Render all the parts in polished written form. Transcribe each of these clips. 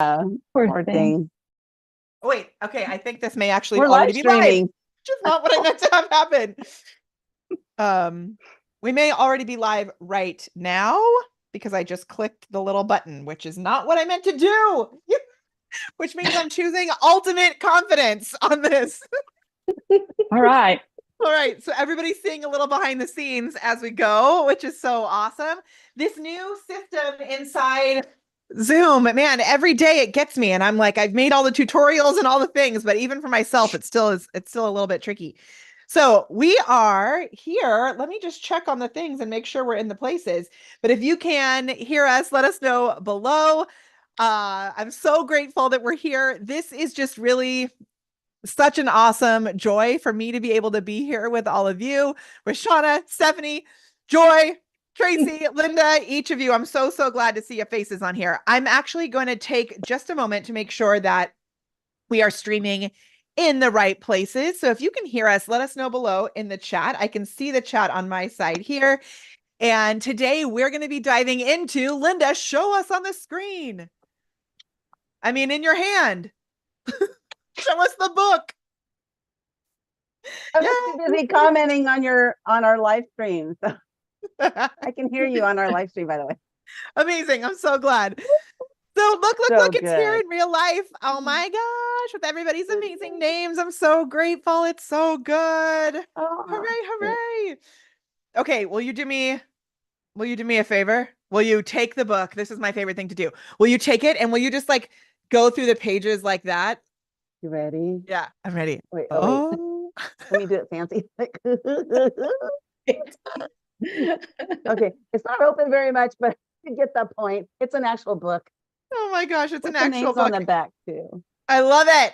Poor thing. thing. Wait, okay. I think this may actually We're already live be live, streaming. which is not what I meant to have happen. We may already be live right now because I just clicked the little button, which is not what I meant to do, which means I'm choosing ultimate confidence on this. All right. All right, so everybody's seeing a little behind the scenes as we go, which is so awesome. This new system inside Zoom, man, every day it gets me, and I'm like, I've made all the tutorials and all the things, but even for myself, it's still a little bit tricky. So we are here. Let me just check on the things and make sure we're in the places. But if you can hear us, let us know below. I'm so grateful that we're here. This is just really such an awesome joy for me to be able to be here with all of you, with Shauna, Stephanie, Joy, Tracy, Linda, each of you. I'm so glad to see your faces on here. I'm actually going to take just a moment to make sure that we are streaming in the right places. So if you can hear us, let us know below in the chat. I can see the chat on my side here. And today we're going to be diving into, Linda, show us on the screen. I mean, in your hand. Show us the book. I'm too busy commenting on our live stream. So I can hear you on our live stream, by the way. Amazing. I'm so glad. So look, So it's here good. in real life. Oh my gosh, with everybody's amazing names. I'm so grateful. It's so good. Oh, Hooray. Okay, will you do me a favor? Will you take the book? This is my favorite thing to do. Will you take it and will you just like go through the pages like that? you ready? Yeah, I'm ready. Wait. Oh. Let me do it fancy. Okay, it's not open very much, but you get the point. It's an actual book. Oh my gosh, it's with an actual names book on the back too. I love it.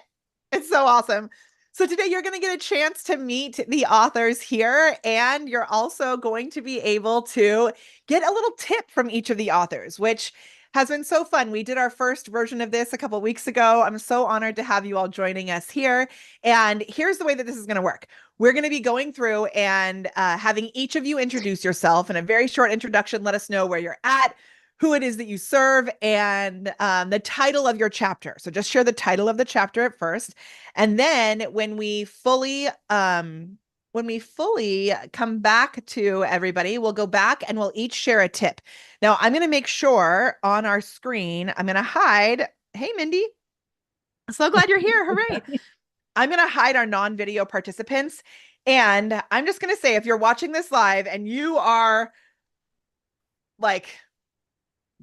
It's so awesome. So today you're going to get a chance to meet the authors here, and you're also going to be able to get a little tip from each of the authors, which has been so fun. We did our first version of this a couple of weeks ago. I'm so honored to have you all joining us here. And here's the way that this is going to work. We're going to be going through and having each of you introduce yourself in a very short introduction. Let us know where you're at, who it is that you serve, and the title of your chapter. So just share the title of the chapter at first. And then when we fully come back to everybody, we'll go back and we'll each share a tip. Now, I'm going to make sure on our screen, I'm going to hide. Hey, Mindy. So glad you're here. Hooray. I'm going to hide our non-video participants. And I'm just going to say, if you're watching this live and you are like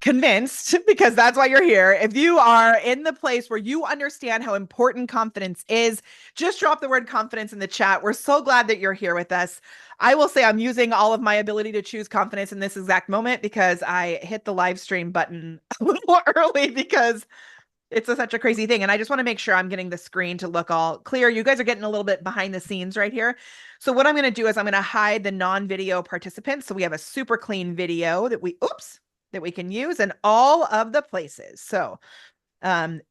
convinced, because that's why you're here, if you are in the place where you understand how important confidence is, just drop the word confidence in the chat. We're so glad that you're here with us. I will say I'm using all of my ability to choose confidence in this exact moment because I hit the live stream button a little early because it's such a crazy thing. And I just want to make sure I'm getting the screen to look all clear. You guys are getting a little bit behind the scenes right here. So what I'm going to do is I'm going to hide the non-video participants. So we have a super clean video that we can use in all of the places. So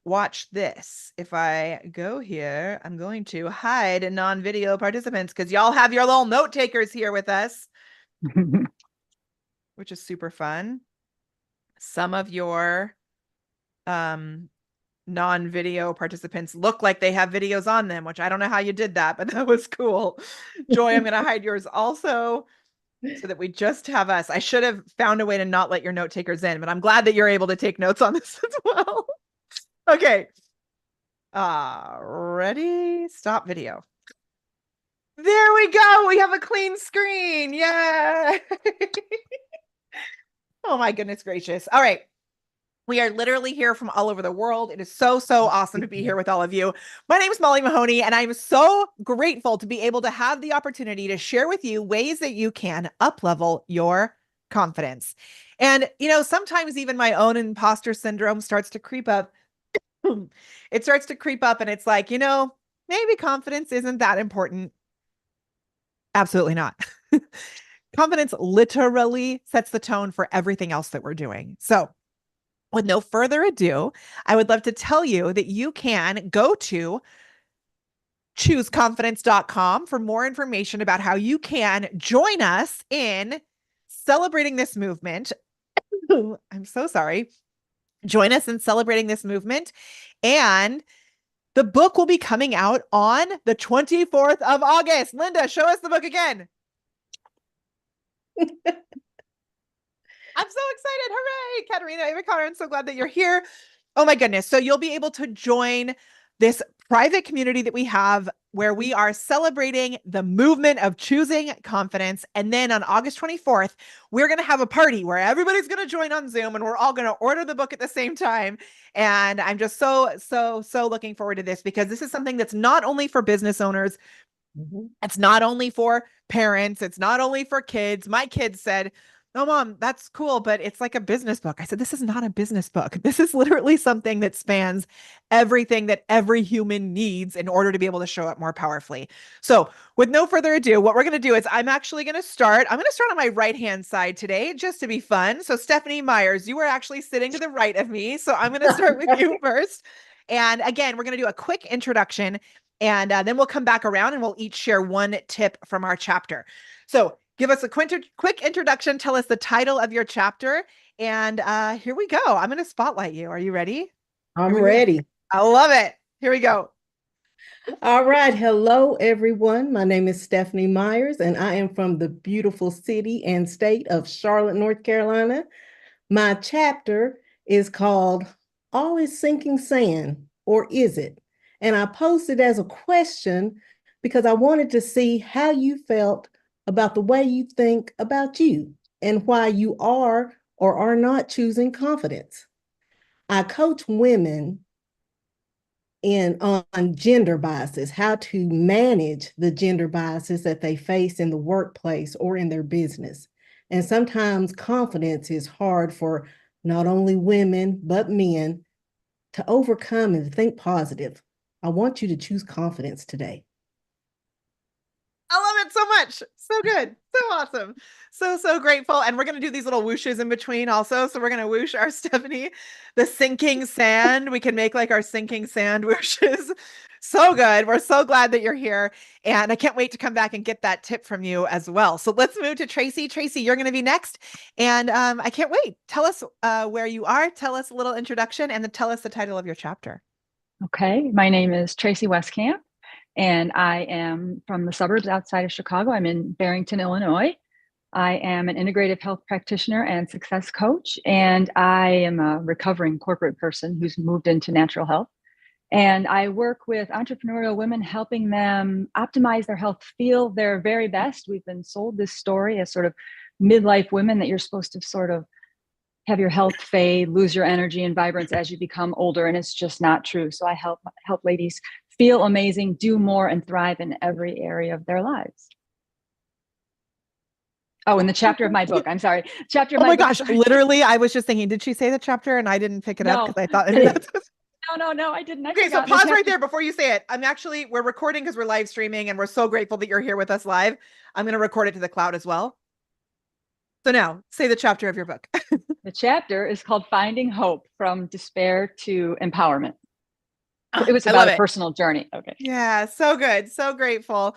watch this. If I go here, I'm going to hide non-video participants because y'all have your little note takers here with us, which is super fun. Some of your non-video participants look like they have videos on them, which I don't know how you did that, but that was cool. Joy, I'm going to hide yours also so that we just have us. I should have found a way to not let your note takers in, but I'm glad that you're able to take notes on this as well. Okay. Ready? Stop video. There we go. We have a clean screen. Yeah. Oh my goodness gracious. All right. We are literally here from all over the world. It is so awesome to be here with all of you. My name is Molly Mahoney, and I'm so grateful to be able to have the opportunity to share with you ways that you can up-level your confidence. And, sometimes even my own imposter syndrome starts to creep up. It starts to creep up, and it's like, maybe confidence isn't that important. Absolutely not. Confidence literally sets the tone for everything else that we're doing. So, with no further ado, I would love to tell you that you can go to chooseconfidence.com for more information about how you can join us in celebrating this movement. I'm so sorry. Join us in celebrating this movement. And the book will be coming out on the 24th of August. Linda, show us the book again. I'm so excited. Hooray. Katerina, Ava Connor, I'm so glad that you're here. Oh my goodness. So you'll be able to join this private community that we have where we are celebrating the movement of choosing confidence. And then on August 24th, we're going to have a party where everybody's going to join on Zoom and we're all going to order the book at the same time. And I'm just so looking forward to this because this is something that's not only for business owners. It's not only for parents. It's not only for kids. My kids said, "No, Mom, that's cool, but it's like a business book." I said, "This is not a business book. This is literally something that spans everything that every human needs in order to be able to show up more powerfully." So with no further ado, what we're going to do is I'm going to start on my right-hand side today, just to be fun. So Stephanie Myers, you are actually sitting to the right of me. So I'm going to start with you first. And again, we're going to do a quick introduction and then we'll come back around and we'll each share one tip from our chapter. So give us a quick introduction. Tell us the title of your chapter. And here we go. I'm going to spotlight you. Are you ready? I'm ready. I love it. Here we go. All right. Hello, everyone. My name is Stephanie Myers, and I am from the beautiful city and state of Charlotte, North Carolina. My chapter is called All is Sinking Sand, or Is It? And I posted as a question because I wanted to see how you felt about the way you think about you and why you are or are not choosing confidence. I coach women on gender biases, how to manage the gender biases that they face in the workplace or in their business. And sometimes confidence is hard for not only women, but men to overcome and think positive. I want you to choose confidence today. I love it so much. So good. So awesome. So grateful. And we're going to do these little whooshes in between also. So we're going to whoosh our Stephanie, the sinking sand. We can make like our sinking sand whooshes. So good. We're so glad that you're here. And I can't wait to come back and get that tip from you as well. So let's move to Tracy. Tracy, you're going to be next. And I can't wait. Tell us where you are. Tell us a little introduction and then tell us the title of your chapter. Okay. My name is Tracy Westcamp, and I am from the suburbs outside of Chicago. I'm in Barrington, Illinois. I am an integrative health practitioner and success coach, and I am a recovering corporate person who's moved into natural health. And I work with entrepreneurial women, helping them optimize their health, feel their very best. We've been sold this story as sort of midlife women that you're supposed to sort of have your health fade, lose your energy and vibrance as you become older. And it's just not true. So I help ladies feel amazing, do more, and thrive in every area of their lives. Oh, in the chapter of my book. I'm sorry. Chapter of oh my my book. gosh. Literally, I was just thinking, did she say the chapter? And I didn't pick it up because I thought maybe that's No, I didn't. Okay, so pause right there before you say it. We're recording because we're live streaming and we're so grateful that you're here with us live. I'm going to record it to the cloud as well. So now say the chapter of your book. The chapter is called Finding Hope from Despair to Empowerment. It was about a personal journey. Okay. Yeah, so good. So grateful.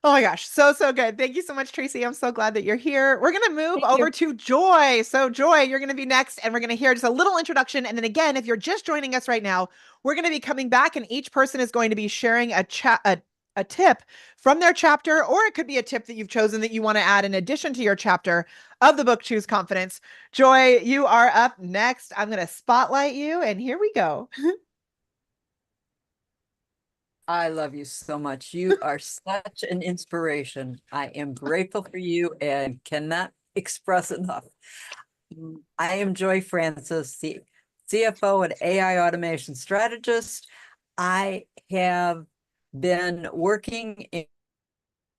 Oh my gosh, so good. Thank you so much, Tracy. I'm so glad that you're here. We're going to move over to Joy. So Joy, you're going to be next and we're going to hear just a little introduction. And then again, if you're just joining us right now, we're going to be coming back and each person is going to be sharing a tip from their chapter, or it could be a tip that you've chosen that you want to add in addition to your chapter of the book, Choose Confidence. Joy, you are up next. I'm going to spotlight you and here we go. I love you so much. You are such an inspiration. I am grateful for you and cannot express enough. I am Joy Francis, the CFO and AI automation strategist. I have been working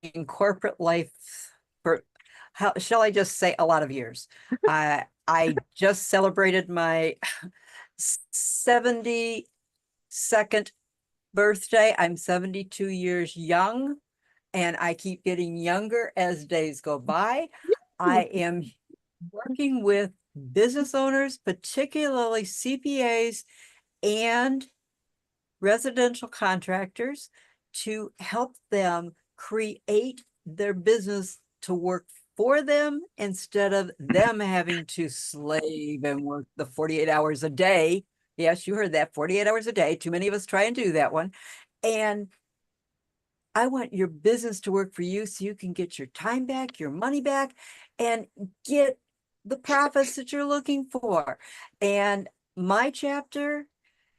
in corporate life for, how shall I just say, a lot of years. I just celebrated my 72nd birthday. I'm 72 years young and I keep getting younger as days go by. I am working with business owners, particularly CPAs and residential contractors, to help them create their business to work for them instead of them having to slave and work the 48 hours a day. Yes, you heard that, 48 hours a day. Too many of us try and do that one. And I want your business to work for you so you can get your time back, your money back, and get the profits that you're looking for. And my chapter,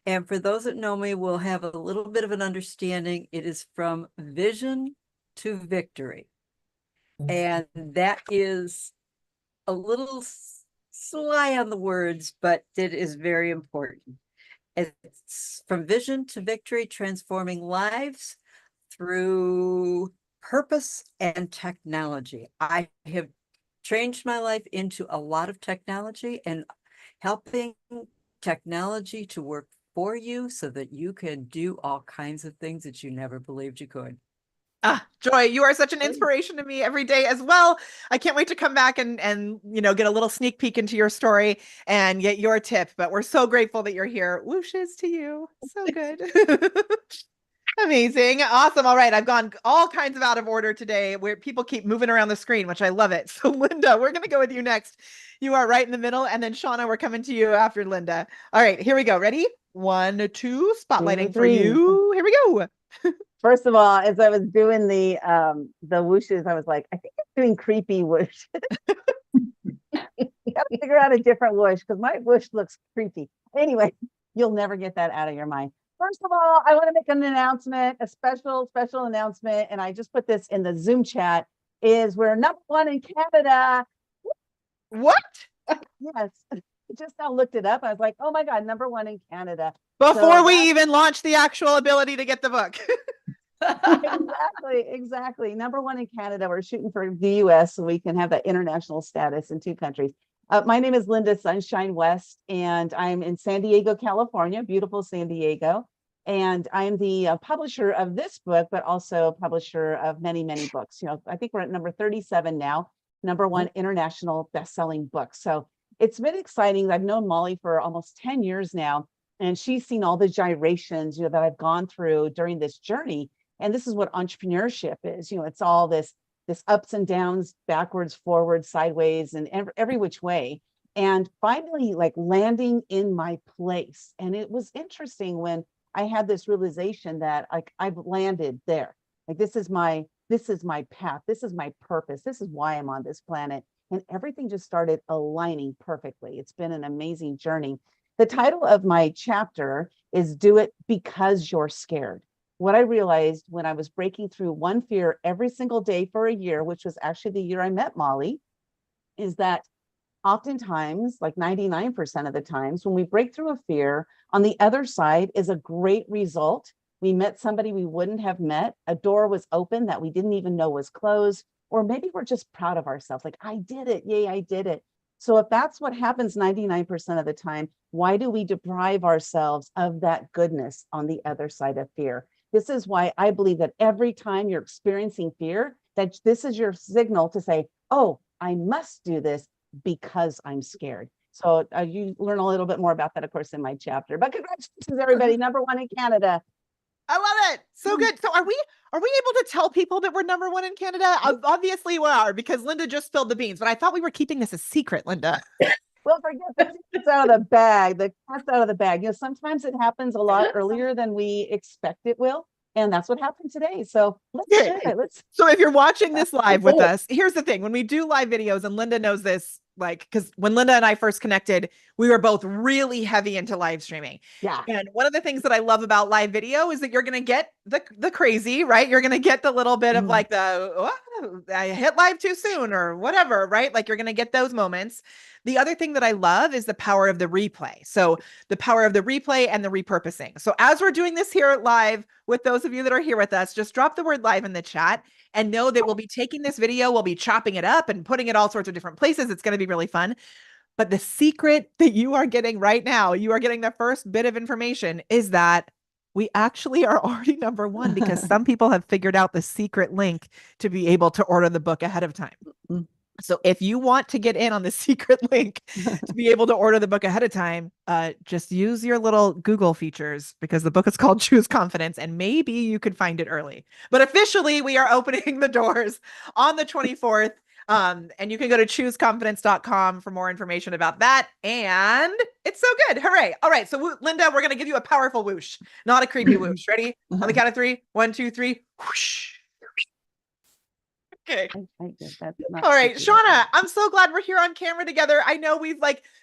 and for those that know me, will have a little bit of an understanding. It is from vision to victory. And that is a little sly on the words, but it is very important. It's from vision to victory, transforming lives through purpose and technology. I have changed my life into a lot of technology and helping technology to work for you so that you can do all kinds of things that you never believed you could. Joy, you are such an inspiration to me every day as well. I can't wait to come back and get a little sneak peek into your story and get your tip. But we're so grateful that you're here. Whooshes to you. So good. Amazing. Awesome. All right. I've gone all kinds of out of order today where people keep moving around the screen, which I love it. So Linda, we're going to go with you next. You are right in the middle. And then Shauna, we're coming to you after Linda. All right, here we go. Ready? 1, 2, spotlighting for you. Here we go. First of all, as I was doing the whooshes, I was like, I think I'm doing creepy whoosh. You gotta figure out a different whoosh because my whoosh looks creepy. Anyway, you'll never get that out of your mind. First of all, I want to make an announcement, a special announcement, and I just put this in the Zoom chat, is we're #1 in Canada. What? Yes. I just now looked it up. I was like, oh my God, #1 in Canada. Before we even launch the actual ability to get the book. Exactly. #1 in Canada. We're shooting for the US so we can have that international status in 2 countries. My name is Linda Sunshine West, and I'm in San Diego, California, beautiful San Diego. And I'm the publisher of this book, but also publisher of many, many books. I think we're at number 37 now, #1 international best-selling book. So it's been exciting. I've known Molly for almost 10 years now, and she's seen all the gyrations, that I've gone through during this journey. And this is what entrepreneurship is. It's all this ups and downs, backwards, forwards, sideways, and every which way. And finally, like landing in my place. And it was interesting when I had this realization that I've landed there. Like this is my path. This is my purpose. This is why I'm on this planet. And everything just started aligning perfectly. It's been an amazing journey. The title of my chapter is Do It Because You're Scared. What I realized when I was breaking through one fear every single day for a year, which was actually the year I met Molly, is that oftentimes, like 99% of the times, when we break through a fear, on the other side is a great result. We met somebody we wouldn't have met. A door was open that we didn't even know was closed. Or maybe we're just proud of ourselves. Like, I did it. Yay, I did it. So if that's what happens 99% of the time, why do we deprive ourselves of that goodness on the other side of fear? This is why I believe that every time you're experiencing fear, that this is your signal to say, oh, I must do this because I'm scared. So you learn a little bit more about that, of course, in my chapter. But congratulations, everybody, #1 in Canada. I love it. So good. So are we able to tell people that we're #1 in Canada? Obviously we are, because Linda just spilled the beans, but I thought we were keeping this a secret, Linda. Well, forget the cat's out of the bag. The cat's out of the bag. Sometimes it happens a lot earlier than we expect it will. And that's what happened today. So let's do it. So if you're watching this live with us, here's the thing. When we do live videos, and Linda knows this, because when Linda and I first connected, we were both really heavy into live streaming. Yeah. And one of the things that I love about live video is that you're going to get the crazy, right? You're going to get the little bit of like I hit live too soon or whatever, right? Like you're going to get those moments. The other thing that I love is the power of the replay. So the power of the replay and the repurposing. So as we're doing this here live with those of you that are here with us, just drop the word live in the chat and know that we'll be taking this video, we'll be chopping it up and putting it all sorts of different places. It's going to be really fun. But the secret that you are getting right now, you are getting the first bit of information, is that we actually are already #1 because some people have figured out the secret link to be able to order the book ahead of time. So if you want to get in on the secret link to be able to order the book ahead of time, just use your little Google features, because the book is called Choose Confidence, and maybe you could find it early. But officially, we are opening the doors on the 24th. And you can go to chooseconfidence.com for more information about that. And it's so good. Hooray. All right. So Linda, we're going to give you a powerful whoosh, not a creepy whoosh. Ready? On the count of 3. 1, 2, 3. Whoosh. Okay. All right, Shauna, I'm so glad we're here on camera together. I know we've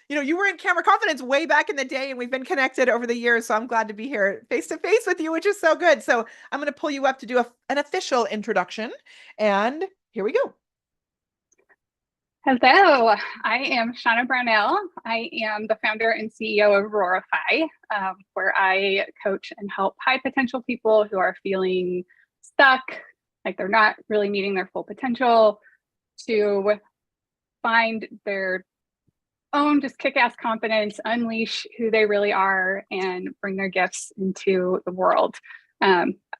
you were in Camera Confidence way back in the day and we've been connected over the years. So I'm glad to be here face to face with you, which is so good. So I'm going to pull you up to do an official introduction. And here we go. Hello, I am Shauna Brownell. I am the founder and CEO of Aurorify, where I coach and help high potential people who are feeling stuck, like they're not really meeting their full potential, to find their own just kick-ass confidence, unleash who they really are, and bring their gifts into the world.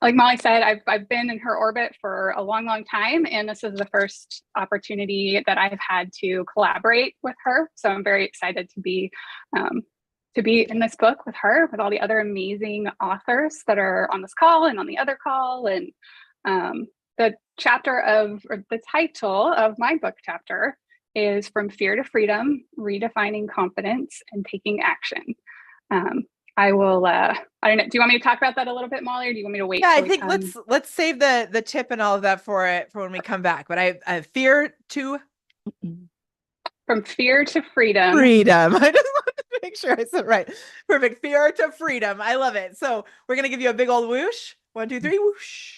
Like Molly said, I've been in her orbit for a long, long time, and this is the first opportunity that I've had to collaborate with her. So I'm very excited to be in this book with her, with all the other amazing authors that are on this call and on the other call. And the title of my book chapter is From Fear to Freedom, Redefining Confidence and Taking Action. I will, I don't know, do you want me to talk about that a little bit, Molly, or do you want me to wait? Yeah, I think let's save the tip and all of that for when we come back. But I fear to From Fear to Freedom. Freedom. I just wanted to make sure I said it right. Perfect. Fear to freedom. I love it. So we're going to give you a big old whoosh. 1, 2, 3, whoosh.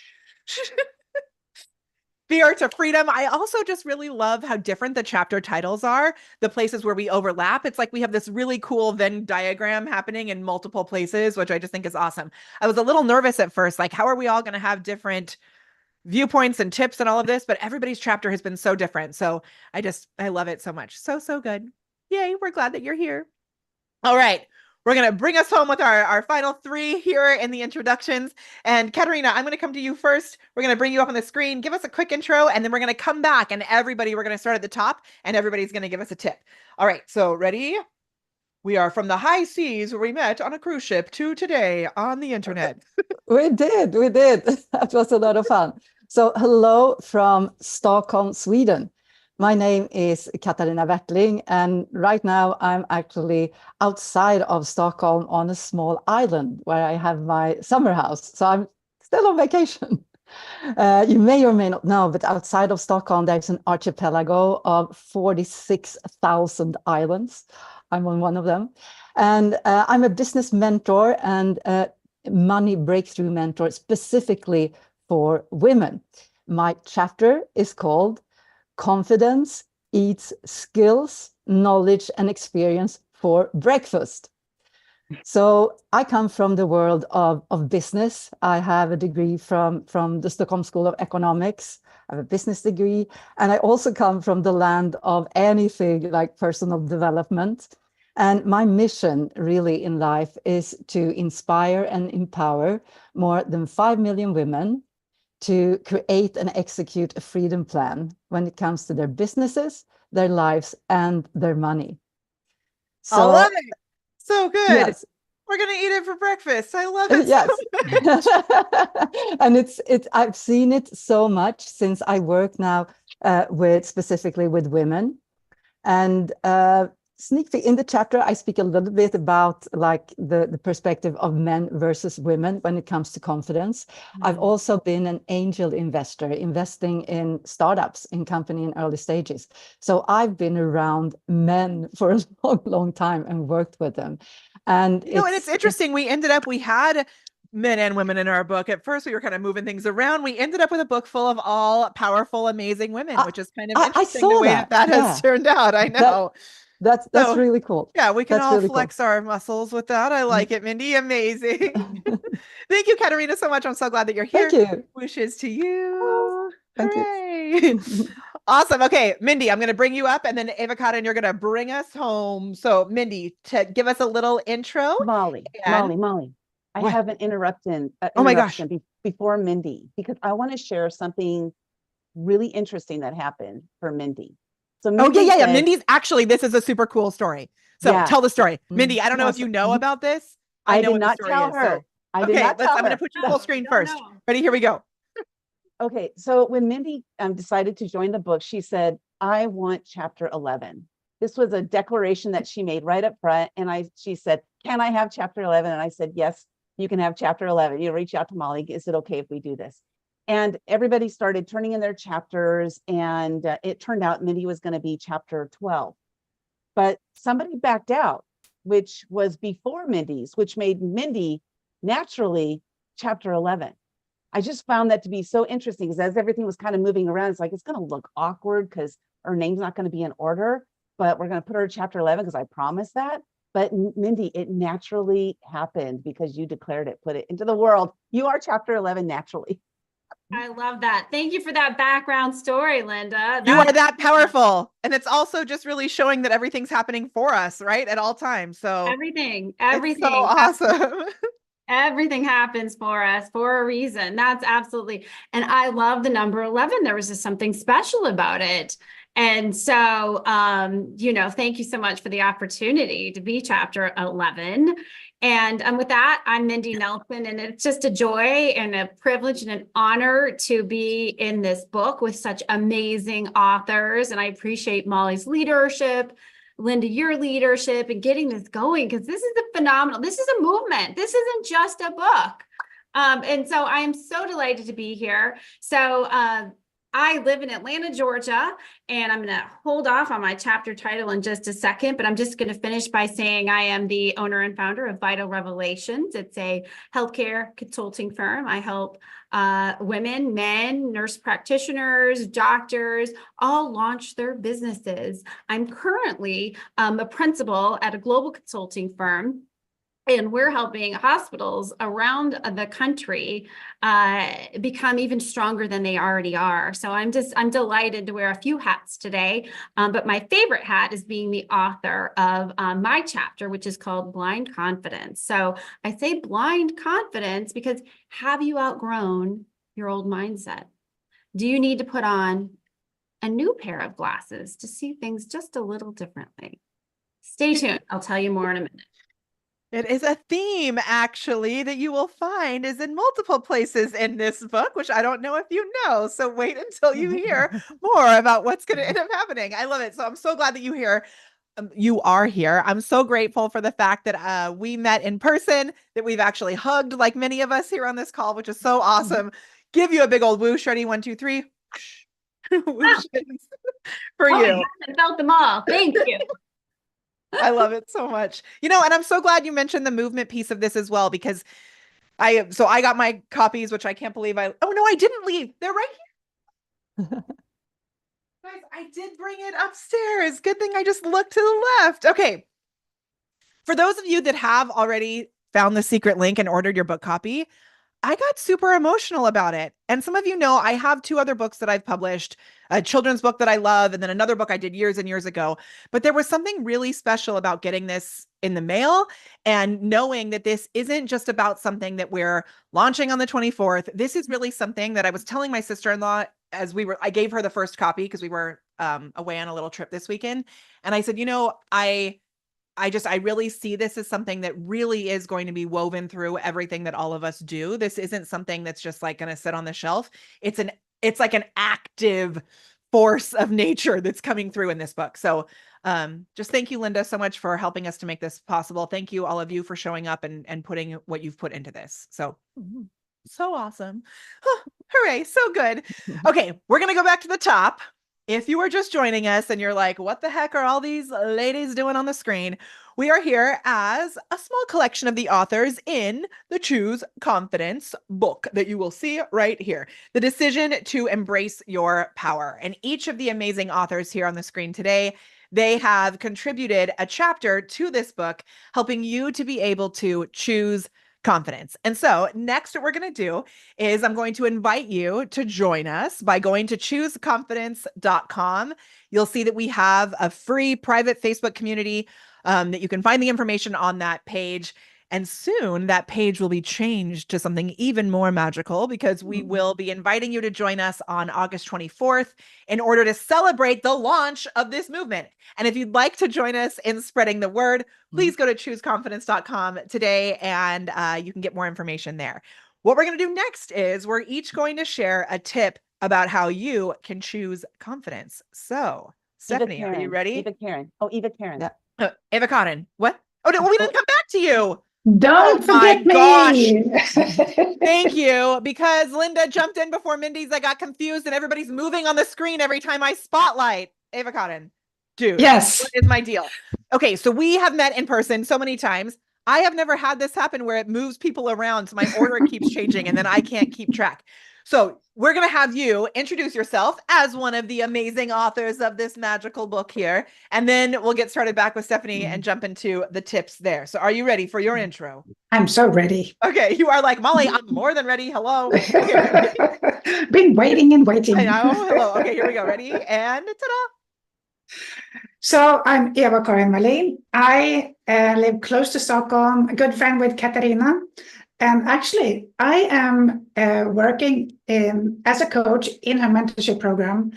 Fear to freedom. I also just really love how different the chapter titles are, the places where we overlap. It's like we have this really cool Venn diagram happening in multiple places, which I just think is awesome. I was a little nervous at first, like, how are we all going to have different viewpoints and tips and all of this? But everybody's chapter has been so different. So I love it so much. So good. Yay. We're glad that you're here. All right. We're going to bring us home with our final 3 here in the introductions. And Katerina, I'm going to come to you first. We're going to bring you up on the screen, give us a quick intro, and then we're going to come back and we're going to start at the top and everybody's going to give us a tip. All right. So ready? We are from the high seas where we met on a cruise ship to today on the internet. We did. That was a lot of fun. So hello from Stockholm, Sweden. My name is Katarina Wertling, and right now I'm actually outside of Stockholm on a small island where I have my summer house. So I'm still on vacation. You may or may not know, but outside of Stockholm, there's an archipelago of 46,000 islands. I'm on one of them. And I'm a business mentor and a money breakthrough mentor specifically for women. My chapter is called Confidence Eats Skills, Knowledge, and Experience for Breakfast. So I come from the world of business. I have a degree from the Stockholm School of Economics. I have a business degree. And I also come from the land of anything like personal development. And my mission really in life is to inspire and empower more than 5 million women to create and execute a freedom plan when it comes to their businesses, their lives, and their money. So, I love it. So good. Yes. We're going to eat it for breakfast. I love it. Yes. So And I've seen it so much since I work now specifically with women. And sneak peek in the chapter, I speak a little bit about like the perspective of men versus women when it comes to confidence. Mm-hmm. I've also been an angel investor, investing in startups in company in early stages. So I've been around men for a long, long time and worked with them. And it's interesting. We had men and women in our book. At first, we were kind of moving things around. We ended up with a book full of all powerful, amazing women, which is kind of interesting the way that has turned out. I know. That's really cool. Yeah, we can all really flex our muscles with that. I like it, Mindy. Amazing. Thank you, Katerina, so much. I'm so glad that you're here. Thank you. Wishes to you. Oh, thank you. Awesome. Okay, Mindy, I'm going to bring you up, and then Eva Karin, you're going to bring us home. So, Mindy, give us a little intro. Molly. I have an interruption. Oh my gosh. Before Mindy, because I want to share something really interesting that happened for Mindy. So yeah. Mindy's this is a super cool story. So tell the story. Mindy, I don't know if you know about this. I did not tell her. I'm going to put you full screen first. Ready? Here we go. Okay. So when Mindy decided to join the book, she said, I want chapter 11. This was a declaration that she made right up front. And she said, can I have chapter 11? And I said, yes, you can have chapter 11. You reach out to Molly. Is it okay if we do this? And everybody started turning in their chapters. And it turned out Mindy was going to be chapter 12. But somebody backed out, which was before Mindy's, which made Mindy naturally chapter 11. I just found that to be so interesting because as everything was kind of moving around, it's like, it's going to look awkward because her name's not going to be in order, but we're going to put her chapter 11 because I promised that. But Mindy, it naturally happened because you declared it, put it into the world. You are chapter 11 naturally. I love that. Thank you for that background story, Linda. You are that powerful. And it's also just really showing that everything's happening for us, right? At all times. So everything, it's so awesome. Everything happens for us for a reason. That's absolutely. And I love the number 11. There was just something special about it. And so, thank you so much for the opportunity to be chapter 11. And with that, I'm Mindy Nelson, and it's just a joy and a privilege and an honor to be in this book with such amazing authors. And I appreciate Molly's leadership, Linda, your leadership, and getting this going, because this is a phenomenal, this is a movement. This isn't just a book. And so I am so delighted to be here. So I live in Atlanta, Georgia, and I'm going to hold off on my chapter title in just a second, but I'm just going to finish by saying I am the owner and founder of Vital Revelations. It's a healthcare consulting firm. I help women, men, nurse practitioners, doctors, all launch their businesses. I'm currently a principal at a global consulting firm. And we're helping hospitals around the country become even stronger than they already are. So I'm delighted to wear a few hats today. But my favorite hat is being the author of my chapter, which is called Blind Confidence. So I say blind confidence because have you outgrown your old mindset? Do you need to put on a new pair of glasses to see things just a little differently? Stay tuned. I'll tell you more in a minute. It is a theme, actually, that you will find is in multiple places in this book, which I don't know if you know. So wait until you hear more about what's going to end up happening. I love it. So I'm so glad that you are here. I'm so grateful for the fact that we met in person, that we've actually hugged like many of us here on this call, which is so awesome. Give you a big old whoosh. Ready? 1, 2, 3. Whooshes for you. I felt them all. Thank you. I love it so much. And I'm so glad you mentioned the movement piece of this as well, because I got my copies, which I can't believe oh no, I didn't leave. They're right here. Guys, I did bring it upstairs. Good thing I just looked to the left. Okay. For those of you that have already found the secret link and ordered your book copy, I got super emotional about it. And some of you know I have 2 other books that I've published, a children's book that I love, and then another book I did years and years ago. But there was something really special about getting this in the mail and knowing that this isn't just about something that we're launching on the 24th. This is really something that I was telling my sister-in-law as I gave her the first copy because we were away on a little trip this weekend. And I said, I really see this as something that really is going to be woven through everything that all of us do. This isn't something that's just like going to sit on the shelf. It's like an active force of nature that's coming through in this book. So just thank you, Linda, so much for helping us to make this possible. Thank you, all of you, for showing up and putting what you've put into this. So, so awesome. Oh, hooray. So good. Okay. We're going to go back to the top. If you are just joining us and you're like, what the heck are all these ladies doing on the screen? We are here as a small collection of the authors in the Choose Confidence book that you will see right here. The Decision to Embrace Your Power. And each of the amazing authors here on the screen today, they have contributed a chapter to this book, helping you to be able to choose confidence. And so next, what we're going to do is I'm going to invite you to join us by going to chooseconfidence.com. You'll see that we have a free private Facebook community that you can find the information on that page. And soon that page will be changed to something even more magical because we will be inviting you to join us on August 24th in order to celebrate the launch of this movement. And if you'd like to join us in spreading the word, please go to chooseconfidence.com today and you can get more information there. What we're going to do next is we're each going to share a tip about how you can choose confidence. So, Stephanie, are you ready? Eva Karen. Oh, Eva Karen. Yeah. Eva Karen, what? Oh, no, we didn't come back to you. Don't Oh my forget me. Thank you, because Linda jumped in before Mindy's. I got confused and everybody's moving on the screen every time I spotlight. Eva Karen, dude, Yes. what is my deal? Okay, so we have met in person so many times. I have never had this happen where it moves people around, so my order keeps changing and then I can't keep track. So we're going to have you introduce yourself as one of the amazing authors of this magical book here. And then we'll get started back with Stephanie and jump into the tips there. So are you ready for your intro? I'm so ready. Okay, you are like, Molly, I'm more than ready. Hello. Okay, Been waiting and waiting. I know. Hello. Okay, here we go. Ready? And ta-da. So I'm Eva Karin Wallin. I live close to Stockholm, a good friend with Katarina. And actually, I am working as a coach in her mentorship program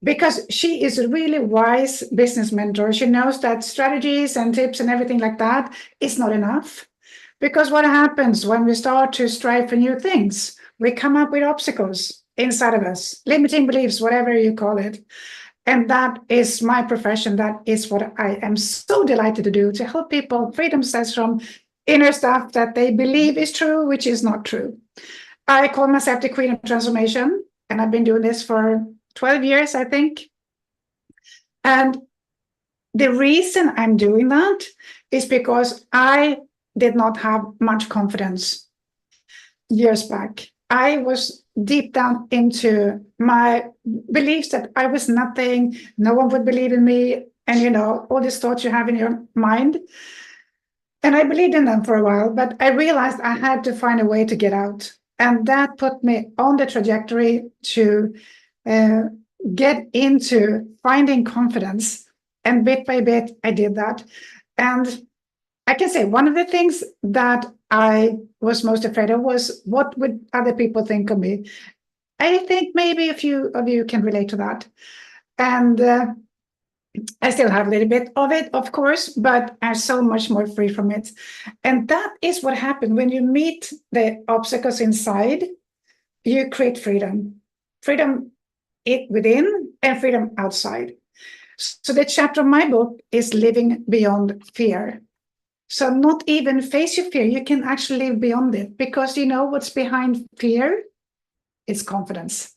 because she is a really wise business mentor. She knows that strategies and tips and everything like that is not enough. Because what happens when we start to strive for new things? We come up with obstacles inside of us, limiting beliefs, whatever you call it. And that is my profession. That is what I am so delighted to do, to help people free themselves from inner stuff that they believe is true, which is not true. I call myself the Queen of Transformation, and I've been doing this for 12 years, I think. And the reason I'm doing that is because I did not have much confidence years back. I was deep down into my beliefs that I was nothing, no one would believe in me, and all these thoughts you have in your mind. And I believed in them for a while, but I realized I had to find a way to get out. And that put me on the trajectory to get into finding confidence. And bit by bit, I did that. And I can say one of the things that I was most afraid of was, what would other people think of me? I think maybe a few of you can relate to that. And I still have a little bit of it, of course, but I'm so much more free from it. And that is what happened when you meet the obstacles inside, you create freedom. Freedom within and freedom outside. So the chapter of my book is living beyond fear. So not even face your fear, you can actually live beyond it, because you know what's behind fear? It's confidence.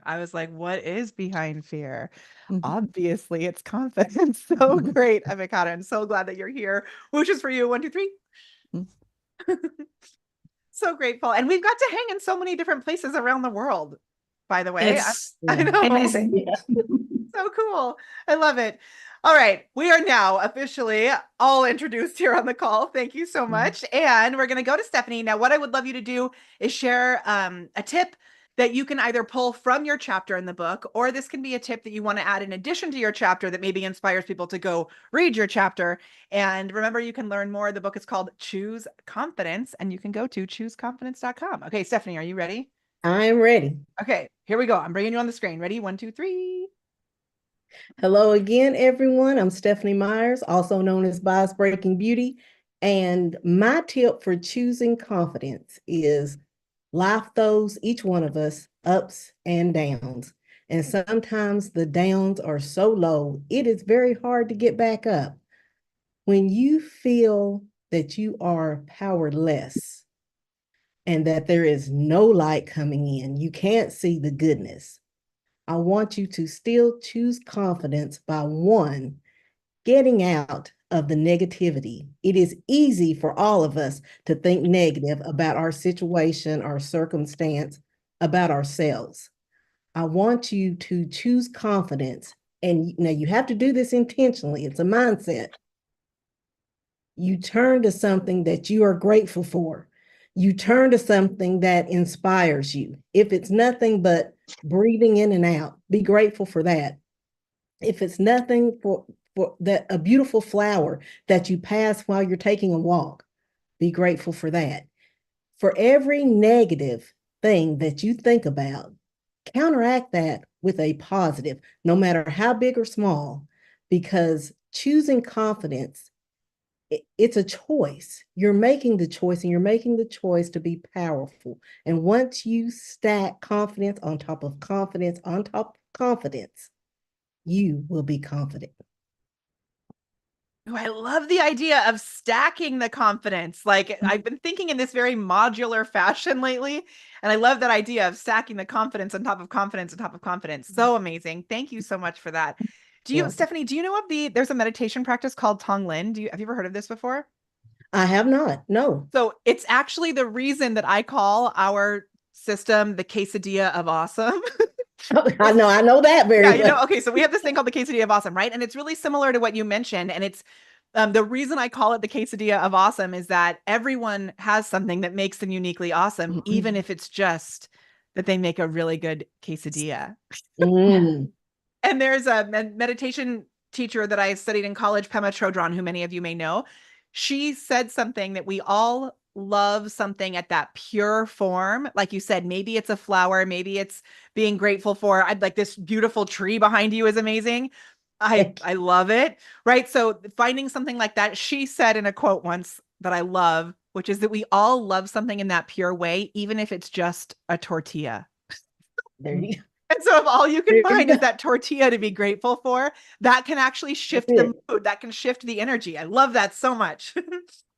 I was like, what is behind fear? Mhm. Obviously, it's confidence. So great, Eva Karen. I'm so glad that you're here. Wishes for you. 1, 2, 3. Mm. So grateful. And we've got to hang in so many different places around the world, by the way. It's I know. amazing. So cool. I love it. All right. We are now officially all introduced here on the call. Thank you so much. And we're going to go to Stephanie. Now, what I would love you to do is share a tip that you can either pull from your chapter in the book, or this can be a tip that you want to add in addition to your chapter that maybe inspires people to go read your chapter. And remember, you can learn more. The book is called Choose Confidence, and you can go to chooseconfidence.com. Okay, Stephanie, are you ready? I'm ready. Okay, here we go. I'm bringing you on the screen. Ready? 1, 2, 3. Hello again, everyone. I'm Stephanie Myers, also known as Vibes Breaking Beauty. And my tip for choosing confidence is life throws each one of us ups and downs. And sometimes the downs are so low, it is very hard to get back up. When you feel that you are powerless and that there is no light coming in, you can't see the goodness, I want you to still choose confidence by 1, getting out of the negativity. It is easy for all of us to think negative about our situation, our circumstance, about ourselves. I want you to choose confidence. And now you have to do this intentionally. It's a mindset. You turn to something that you are grateful for. You turn to something that inspires you. If it's nothing but breathing in and out, be grateful for that. If it's nothing for that, a beautiful flower that you pass while you're taking a walk, be grateful for that. For every negative thing that you think about, counteract that with a positive, no matter how big or small, because choosing confidence it's a choice. You're making the choice, and you're making the choice to be powerful. And once you stack confidence on top of confidence on top of confidence, you will be confident. Oh, I love the idea of stacking the confidence. Like I've been thinking in this very modular fashion lately, and I love that idea of stacking the confidence on top of confidence on top of confidence. So amazing. Thank you so much for that. Yeah. Stephanie, do you know of there's a meditation practice called Tonglen? Have you ever heard of this before? I have not. No. So it's actually the reason that I call our system the quesadilla of awesome. I know that very Yeah, well. okay, so we have this thing called the quesadilla of awesome, right? And it's really similar to what you mentioned. And it's the reason I call it the quesadilla of awesome is that everyone has something that makes them uniquely awesome, even if it's just that they make a really good quesadilla. Mm. And there's a meditation teacher that I studied in college, Pema Chodron, who many of you may know. She said something that we all love something at that pure form. Like you said, maybe it's a flower, maybe it's being grateful for. I'd like this beautiful tree behind you is amazing. I love it. Right. So finding something like that, she said in a quote once that I love, which is that we all love something in that pure way, even if it's just a tortilla. There you go. And so if all you can There you find is go. that tortilla to be grateful for, that can actually shift That's the it. mood. That can shift the energy. I love that so much.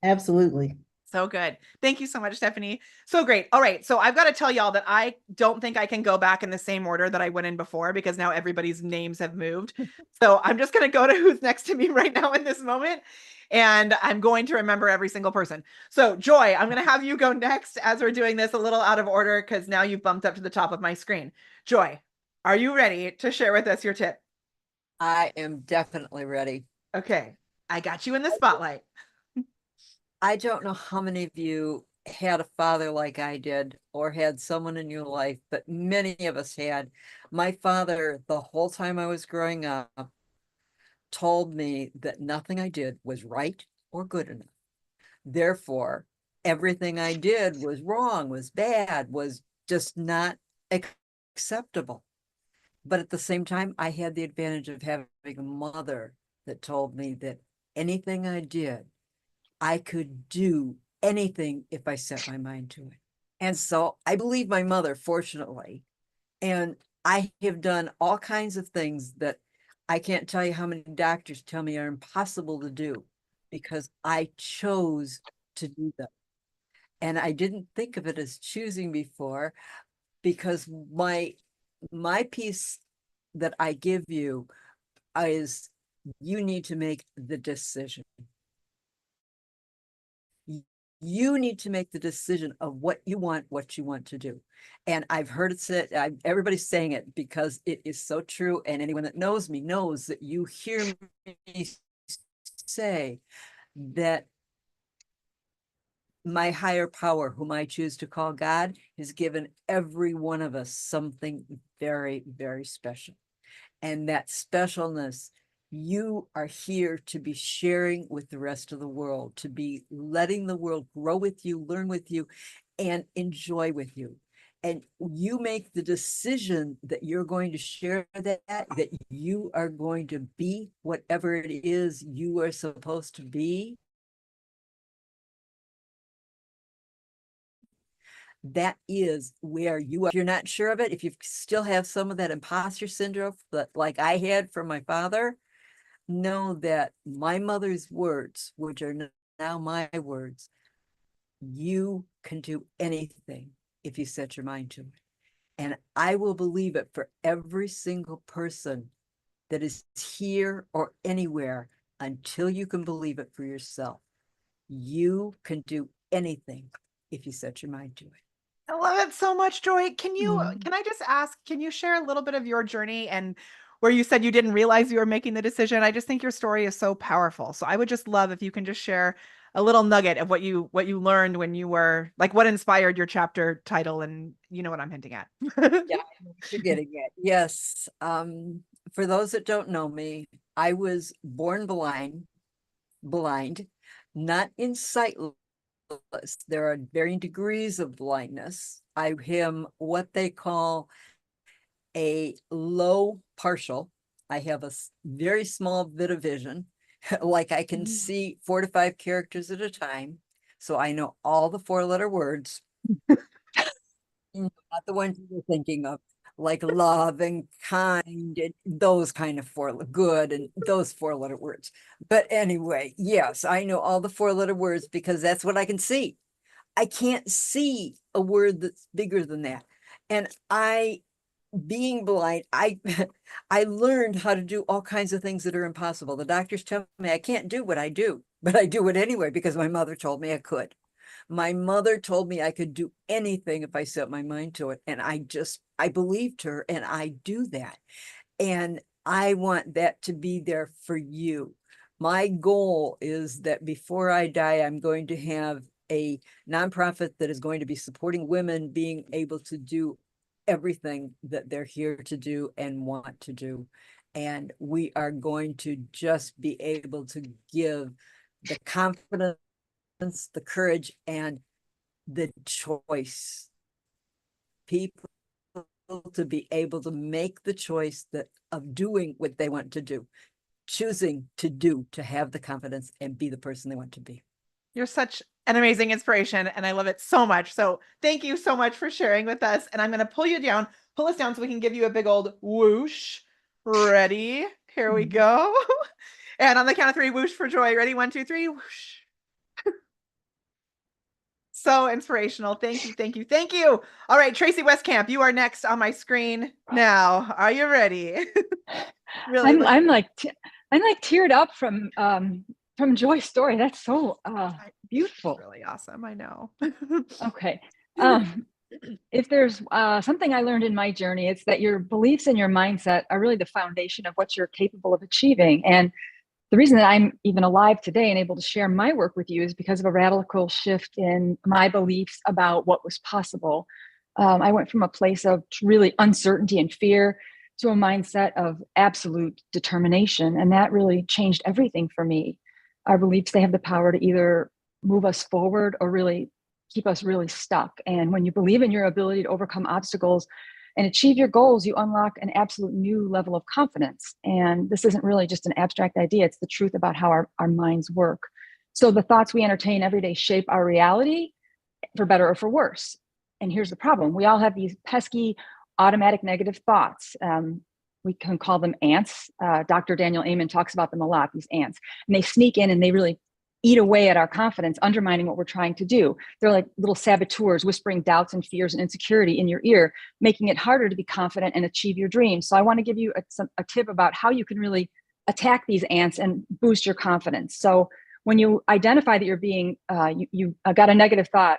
Absolutely. So good. Thank you so much, Stephanie. So great. All right. So I've got to tell y'all that I don't think I can go back in the same order that I went in before because now everybody's names have moved. So I'm just going to go to who's next to me right now in this moment. And I'm going to remember every single person. So Joy, I'm going to have you go next as we're doing this a little out of order because now you've bumped up to the top of my screen. Joy, are you ready to share with us your tip? I am definitely ready. Okay. I got you in the spotlight. I don't know how many of you had a father like I did or had someone in your life, but many of us had. My father, the whole time I was growing up, told me that nothing I did was right or good enough. Therefore, everything I did was wrong, was bad, was just not acceptable. But at the same time, I had the advantage of having a mother that told me that anything I did, I could do anything if I set my mind to it. And so I believe my mother, fortunately, and I have done all kinds of things that I can't tell you how many doctors tell me are impossible to do because I chose to do them. And I didn't think of it as choosing before because my piece that I give you is you need to make the decision. You need to make the decision of what you want to do. And I've heard it said, everybody's saying it because it is so true. And anyone that knows me knows that you hear me say that my higher power, whom I choose to call God, has given every one of us something very, very special. And that specialness, you are here to be sharing with the rest of the world, to be letting the world grow with you, learn with you, and enjoy with you. And you make the decision that you're going to share that you are going to be whatever it is you are supposed to be. That is where you are. If you're not sure of it, if you still have some of that imposter syndrome that like I had from my father, know that my mother's words, which are now my words, you can do anything if you set your mind to it. And I will believe it for every single person that is here or anywhere until you can believe it for yourself. You can do anything if you set your mind to it. I love it so much, Joy. Can I just ask, can you share a little bit of your journey and where you said you didn't realize you were making the decision? I just think your story is so powerful. So I would just love if you can just share a little nugget of what you learned when you were like, what inspired your chapter title, and you know what I'm hinting at. Yeah, you're getting it. Yes. For those that don't know me, I was born blind, not in sightless. There are varying degrees of blindness. I am what they call a low partial. I have a very small bit of vision, Like I can Mm. see 4 to 5 characters at a time. So I know all the 4-letter words. Not the ones you were thinking of, like love and kind and those kind of good and those 4-letter words. But anyway, yes, I know all the 4-letter words because that's what I can see. I can't see a word that's bigger than that. And being blind, I learned how to do all kinds of things that are impossible. The doctors tell me I can't do what I do, but I do it anyway because my mother told me I could. My mother told me I could do anything if I set my mind to it. And I believed her and I do that. And I want that to be there for you. My goal is that before I die, I'm going to have a nonprofit that is going to be supporting women being able to do everything that they're here to do and want to do. And we are going to just be able to give the confidence, the courage, and the choice. People to be able to make the choice of doing what they want to do, choosing to have the confidence and be the person they want to be. You're such an amazing inspiration, and I love it so much. So thank you so much for sharing with us. And I'm going to pull us down so we can give you a big old whoosh. Ready? Here we go. And on the count of 3, whoosh for joy. Ready? 1, 2, 3. Whoosh. So inspirational. Thank you, thank you, thank you. All right, Tracy Westcamp, you are next on my screen now. Are you ready? Really, I'm like teared up from Joy's story. That's so beautiful. Really awesome. I know. Okay. If there's something I learned in my journey, it's that your beliefs and your mindset are really the foundation of what you're capable of achieving. And the reason that I'm even alive today and able to share my work with you is because of a radical shift in my beliefs about what was possible. I went from a place of really uncertainty and fear to a mindset of absolute determination. And that really changed everything for me. Our beliefs, they have the power to either move us forward or really keep us really stuck. And when you believe in your ability to overcome obstacles and achieve your goals, you unlock an absolute new level of confidence. And this isn't really just an abstract idea, it's the truth about how our minds work. So the thoughts we entertain every day shape our reality, for better or for worse. And here's the problem. We all have these pesky automatic negative thoughts. We can call them ants. Dr. Daniel Amen talks about them a lot, these ants. And they sneak in and they really eat away at our confidence, undermining what we're trying to do. They're like little saboteurs whispering doubts and fears and insecurity in your ear, making it harder to be confident and achieve your dreams. So I want to give you a tip about how you can really attack these ants and boost your confidence. So when you identify that you're being, you got a negative thought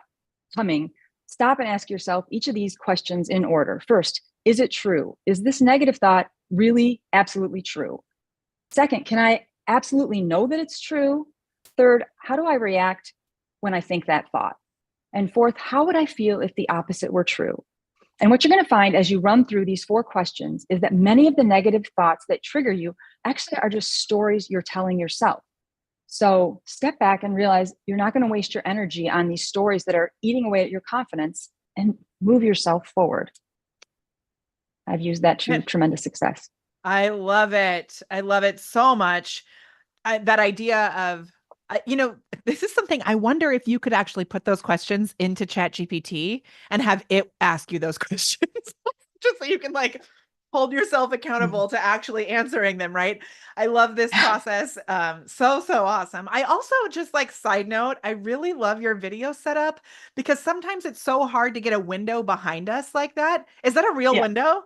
coming, stop and ask yourself each of these questions in order. First, is it true? Is this negative thought really absolutely true? Second, can I absolutely know that it's true? Third, how do I react when I think that thought? And fourth, how would I feel if the opposite were true? And what you're going to find as you run through these 4 questions is that many of the negative thoughts that trigger you actually are just stories you're telling yourself. So step back and realize you're not going to waste your energy on these stories that are eating away at your confidence, and move yourself forward. I've used that to tremendous success. I love it. I love it so much. That idea of, this is something I wonder if you could actually put those questions into ChatGPT and have it ask you those questions just so you can hold yourself accountable to actually answering them, right? I love this process. So awesome. I also just side note, I really love your video setup because sometimes it's so hard to get a window behind us like that. Is that a real window?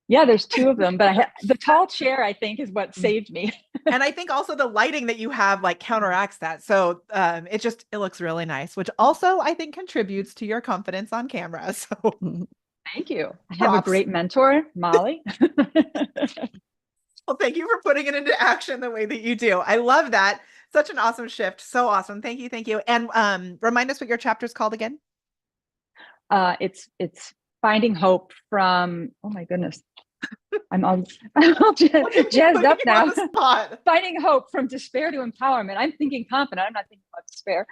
Yeah, there's 2 of them, but the tall chair, I think, is what saved me. And I think also the lighting that you have counteracts that. So it looks really nice, which also I think contributes to your confidence on camera. So thank you. I have a great mentor, Molly. Well, thank you for putting it into action the way that you do. I love that. Such an awesome shift. So awesome. Thank you. Thank you. And remind us what your chapter is called again. It's Finding Hope from, oh my goodness. I'm all jazzed up now. Finding Hope from Despair to Empowerment. I'm thinking confident. I'm not thinking about despair.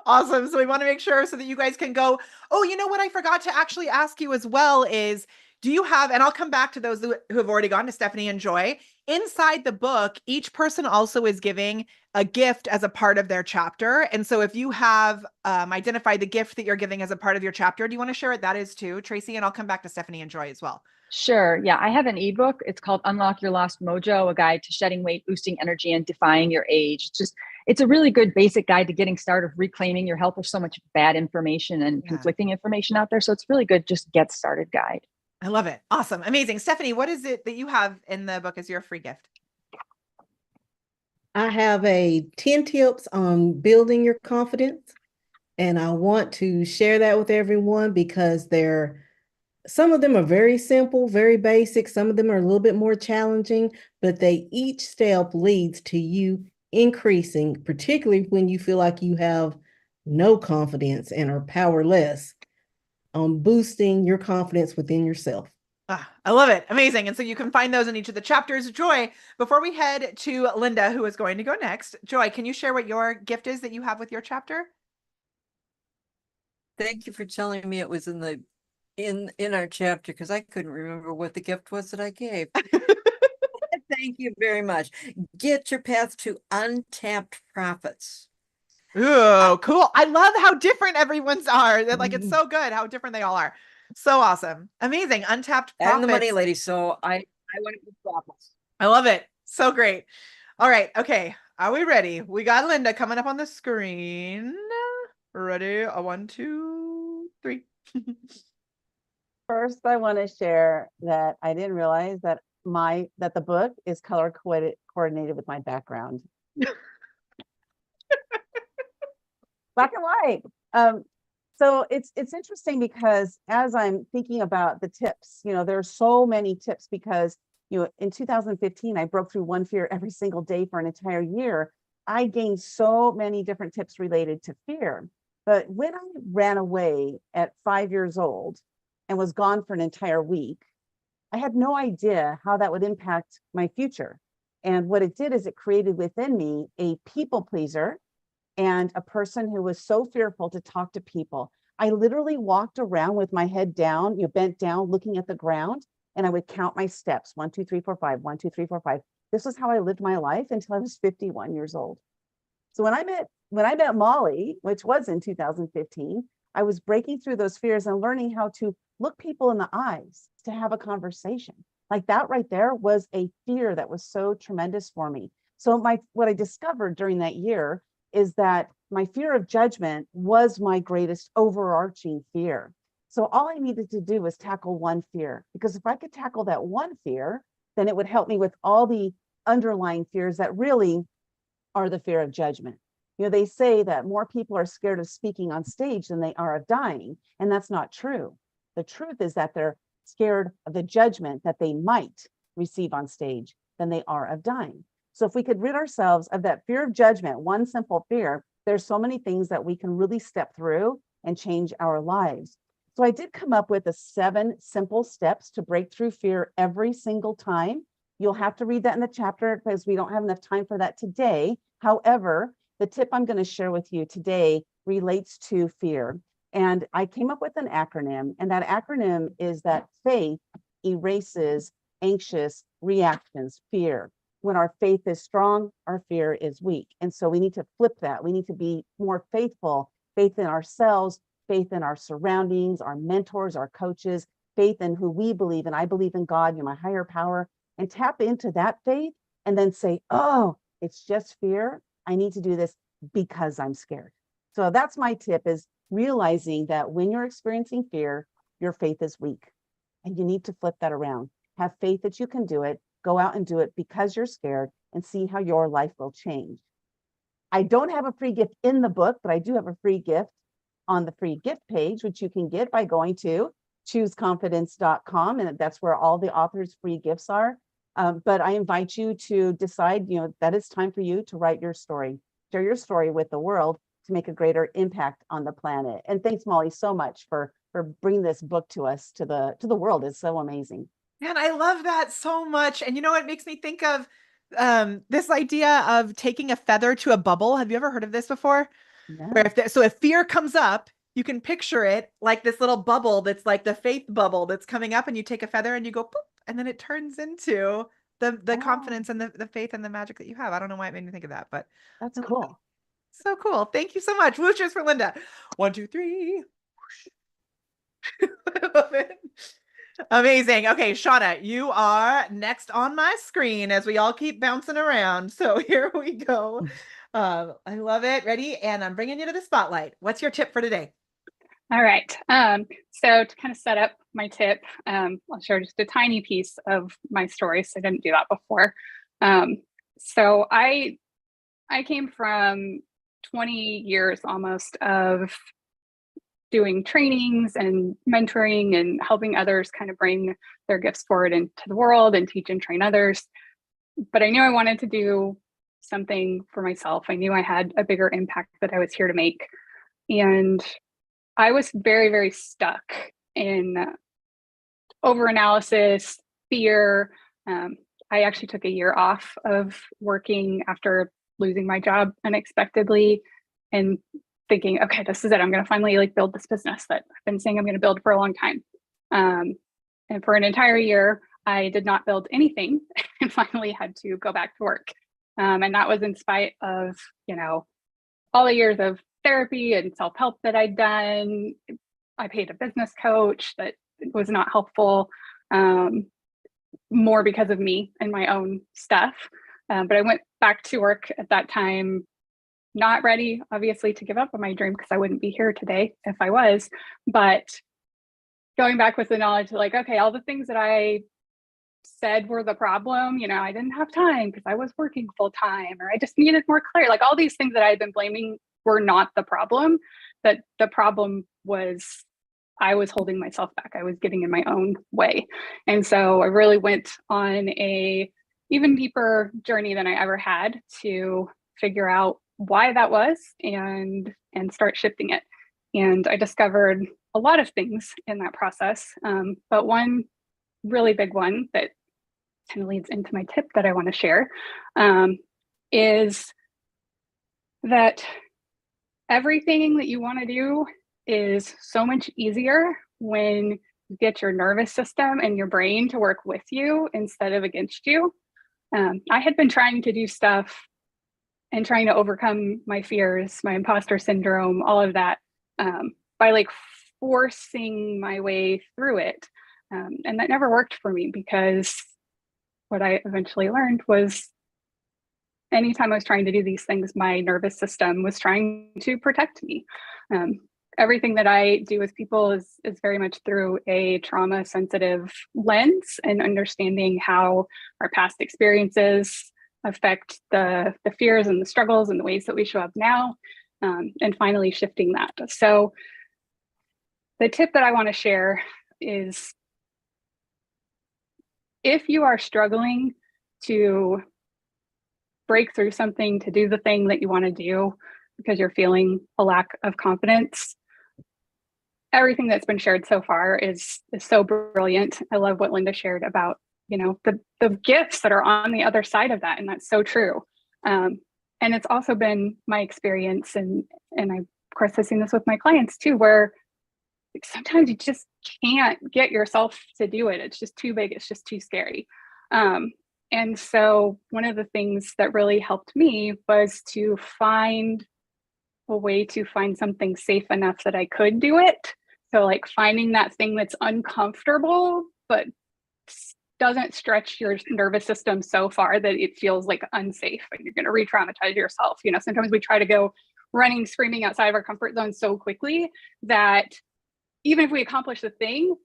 Awesome. So we want to make sure so that you guys can go, oh, you know what I forgot to actually ask you as well is Do you have, and I'll come back to those who have already gone, to Stephanie and Joy. Inside the book, each person also is giving a gift as a part of their chapter. And so if you have identified the gift that you're giving as a part of your chapter, do you want to share what that is too, Tracy? And I'll come back to Stephanie and Joy as well. Sure. Yeah, I have an ebook. It's called Unlock Your Lost Mojo, a guide to shedding weight, boosting energy, and defying your age. It's a really good basic guide to getting started, reclaiming your health. There's so much bad information and conflicting information out there. So it's really good, just get started guide. I love it. Awesome. Amazing. Stephanie, what is it that you have in the book as your free gift? I have 10 tips on building your confidence, and I want to share that with everyone because some of them are very simple, very basic. Some of them are a little bit more challenging, but each step leads to you increasing, particularly when you feel like you have no confidence and are powerless, on boosting your confidence within yourself. I love it. Amazing. And so you can find those in each of the chapters. Joy, before we head to Linda, who is going to go next, Joy, can you share what your gift is that you have with your chapter? Thank you for telling me it was in our chapter, because I couldn't remember what the gift was that I gave. Thank you very much. Get your path to untapped profits. Ooh, cool. I love how different everyone's are. They're like, it's so good how different they all are. So awesome. Amazing. Untapped profits. And the money lady. So I went with profits. I love it. So great. All right. Okay. Are we ready? We got Linda coming up on the screen. Ready? 1, 2, 3. First, I want to share that I didn't realize that the book is color coordinated with my background. Black and white. So it's interesting because as I'm thinking about the tips, there are so many tips because, in 2015, I broke through one fear every single day for an entire year. I gained so many different tips related to fear. But when I ran away at 5 years old and was gone for an entire week, I had no idea how that would impact my future. And what it did is it created within me a people pleaser and a person who was so fearful to talk to people. I literally walked around with my head down, bent down, looking at the ground, and I would count my steps. 1, 2, 3, 4, 5, 1, 2, 3, 4, 5. This was how I lived my life until I was 51 years old. So when I met Molly, which was in 2015, I was breaking through those fears and learning how to look people in the eyes, to have a conversation. Like that right there was a fear that was so tremendous for me. So what I discovered during that year is that my fear of judgment was my greatest overarching fear. So all I needed to do was tackle one fear, because if I could tackle that one fear, then it would help me with all the underlying fears that really are the fear of judgment. They say that more people are scared of speaking on stage than they are of dying, and that's not true. The truth is that they're scared of the judgment that they might receive on stage than they are of dying. So if we could rid ourselves of that fear of judgment, one simple fear, there's so many things that we can really step through and change our lives. So I did come up with 7 simple steps to break through fear every single time. You'll have to read that in the chapter because we don't have enough time for that today. However, the tip I'm going to share with you today relates to fear. And I came up with an acronym, and that acronym is that faith erases anxious reactions, fear. When our faith is strong, our fear is weak. And so we need to flip that. We need to be more faithful, faith in ourselves, faith in our surroundings, our mentors, our coaches, faith in who we believe in. I believe in God, my higher power, and tap into that faith and then say, oh, it's just fear. I need to do this because I'm scared. So that's my tip, is realizing that when you're experiencing fear, your faith is weak and you need to flip that around. Have faith that you can do it. Go out and do it because you're scared and see how your life will change. I don't have a free gift in the book, but I do have a free gift on the free gift page, which you can get by going to chooseconfidence.com. And that's where all the authors' free gifts are. But I invite you to decide, that it's time for you to write your story, share your story with the world to make a greater impact on the planet. And thanks, Molly, so much for bringing this book to us, to the world. It's so amazing. Man, I love that so much. And it makes me think of this idea of taking a feather to a bubble. Have you ever heard of this before? Yeah. Where if fear comes up, you can picture it like this little bubble that's like the faith bubble that's coming up, and you take a feather and you go poop, and then it turns into the confidence and the faith and the magic that you have. I don't know why it made me think of that, but That's I love cool. it. So cool. Thank you so much. Whooshers for Linda. 1, 2, 3. I love it. Amazing. Okay, Shauna, you are next on my screen as we all keep bouncing around. So here we go. I love it. Ready? And I'm bringing you to the spotlight. What's your tip for today? All right. So to kind of set up my tip, I'll share just a tiny piece of my story. So I didn't do that before. So I came from 20 years almost of doing trainings and mentoring and helping others kind of bring their gifts forward into the world and teach and train others. But I knew I wanted to do something for myself. I knew I had a bigger impact that I was here to make. And I was very, very stuck in overanalysis, fear. I actually took a year off of working after losing my job unexpectedly and thinking, okay, this is it. I'm going to finally like build this business that I've been saying I'm going to build for a long time. And for an entire year, I did not build anything and finally had to go back to work. And that was in spite of, all the years of therapy and self-help that I'd done. I paid a business coach that was not helpful, more because of me and my own stuff. But I went back to work at that time, not ready, obviously, to give up on my dream because I wouldn't be here today if I was. But going back with the knowledge that, like, okay, all the things that I said were the problem, I didn't have time because I was working full time, or I just needed more clarity. Like all these things that I had been blaming were not the problem. That the problem was I was holding myself back. I was getting in my own way. And so I really went on a even deeper journey than I ever had to figure out why that was and start shifting it. And I discovered a lot of things in that process. But one really big one that kind of leads into my tip that I want to share is that everything that you want to do is so much easier when you get your nervous system and your brain to work with you instead of against you. I had been trying to do stuff and trying to overcome my fears, my imposter syndrome, all of that, by like forcing my way through it. And that never worked for me because what I eventually learned was anytime I was trying to do these things, my nervous system was trying to protect me. Everything that I do with people is very much through a trauma sensitive lens and understanding how our past experiences affect the fears and the struggles and the ways that we show up now, and finally shifting that. So the tip that I want to share is if you are struggling to break through something, to do the thing that you want to do because you're feeling a lack of confidence, everything that's been shared so far is so brilliant. I love what Linda shared about, the gifts that are on the other side of that. And that's so true. And it's also been my experience, and I, of course, I've seen this with my clients too, where sometimes you just can't get yourself to do it. It's just too big. It's just too scary. And so one of the things that really helped me was to find a way to find something safe enough that I could do it. So like finding that thing that's uncomfortable, but doesn't stretch your nervous system so far that it feels like unsafe and you're going to re-traumatize yourself. Sometimes we try to go running, screaming outside of our comfort zone so quickly that even if we accomplish the thing,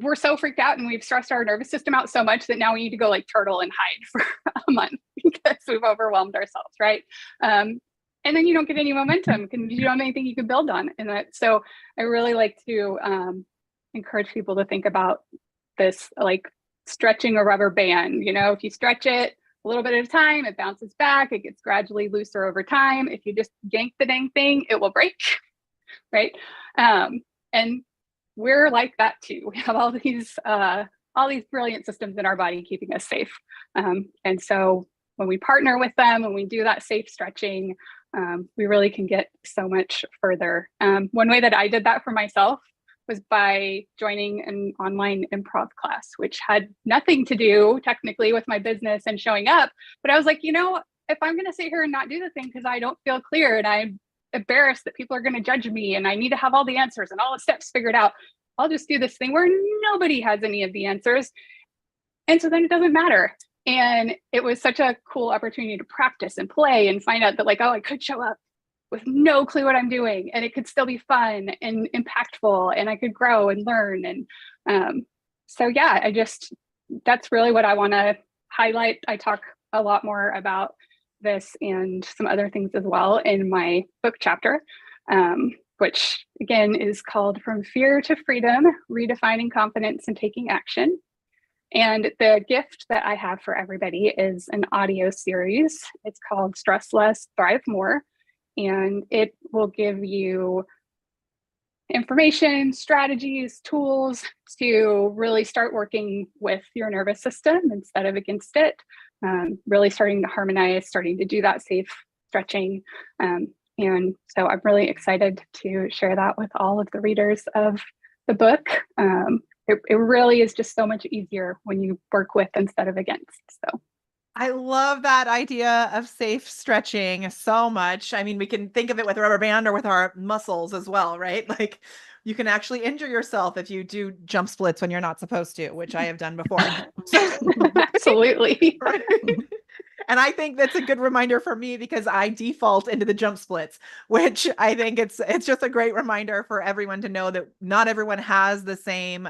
we're so freaked out and we've stressed our nervous system out so much that now we need to go like turtle and hide for a month because we've overwhelmed ourselves, right? And then you don't get any momentum because you don't have anything you can build on in that. So I really like to encourage people to think about this like stretching a rubber band. If you stretch it a little bit at a time, it bounces back, it gets gradually looser over time. If you just yank the dang thing, it will break, right? And we're like that too. We have all these brilliant systems in our body keeping us safe. And so when we partner with them, when we do that safe stretching, we really can get so much further. One way that I did that for myself was by joining an online improv class, which had nothing to do technically with my business and showing up. But I was like, if I'm going to sit here and not do the thing because I don't feel clear and I'm embarrassed that people are going to judge me and I need to have all the answers and all the steps figured out, I'll just do this thing where nobody has any of the answers. And so then it doesn't matter. And it was such a cool opportunity to practice and play and find out that I could show up with no clue what I'm doing and it could still be fun and impactful and I could grow and learn. And so, yeah, that's really what I want to highlight. I talk a lot more about this and some other things as well in my book chapter, which again is called From Fear to Freedom, Redefining Confidence and Taking Action. And the gift that I have for everybody is an audio series. It's called Stress Less, Thrive More. And it will give you information, strategies, tools to really start working with your nervous system instead of against it. Really starting to harmonize, starting to do that safe stretching. And so I'm really excited to share that with all of the readers of the book. It really is just so much easier when you work with instead of against. So I love that idea of safe stretching so much. I mean, we can think of it with a rubber band or with our muscles as well, right? Like you can actually injure yourself if you do jump splits when you're not supposed to, which I have done before. Absolutely. Right? And I think that's a good reminder for me because I default into the jump splits, which I think it's just a great reminder for everyone to know that not everyone has the same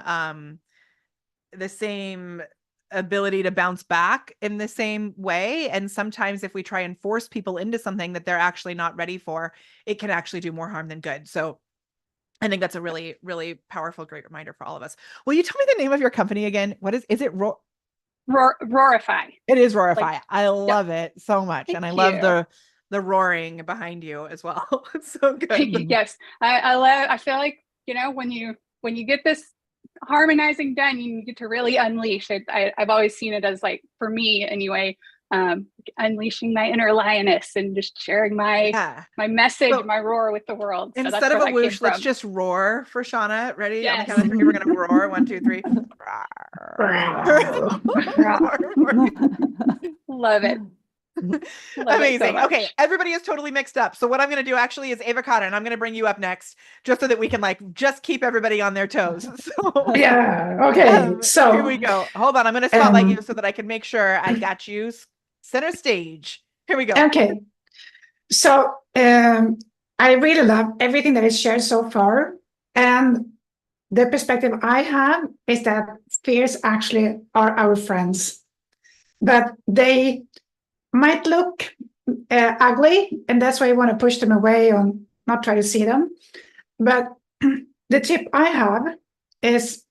ability to bounce back in the same way. And sometimes if we try and force people into something that they're actually not ready for, it can actually do more harm than good. So I think that's a really, really powerful, great reminder for all of us. Will you tell me the name of your company again? What is it? Roarify. It is Roarify. I love it so much. Thank and I love you. the roaring behind you as well. It's so good. Yes. I feel like, when you get this harmonizing done, you get to really unleash it. I've always seen it as for me anyway, unleashing my inner lioness and just sharing my message, my roar with the world. So instead of a whoosh, let's just roar for Shauna. Ready? Yes. On the count of three, we're gonna roar. 1, 2, 3. Love it. Amazing. So okay, everybody is totally mixed up. So what I'm going to do actually is Avocado, and I'm going to bring you up next, just so that we can just keep everybody on their toes. So yeah. Okay. So here we go. Hold on, I'm going to spotlight you so that I can make sure I got you center stage. Here we go. Okay. So I really love everything that is shared so far, and the perspective I have is that fears actually are our friends, but they might look ugly, and that's why you want to push them away or not try to see them. But the tip I have is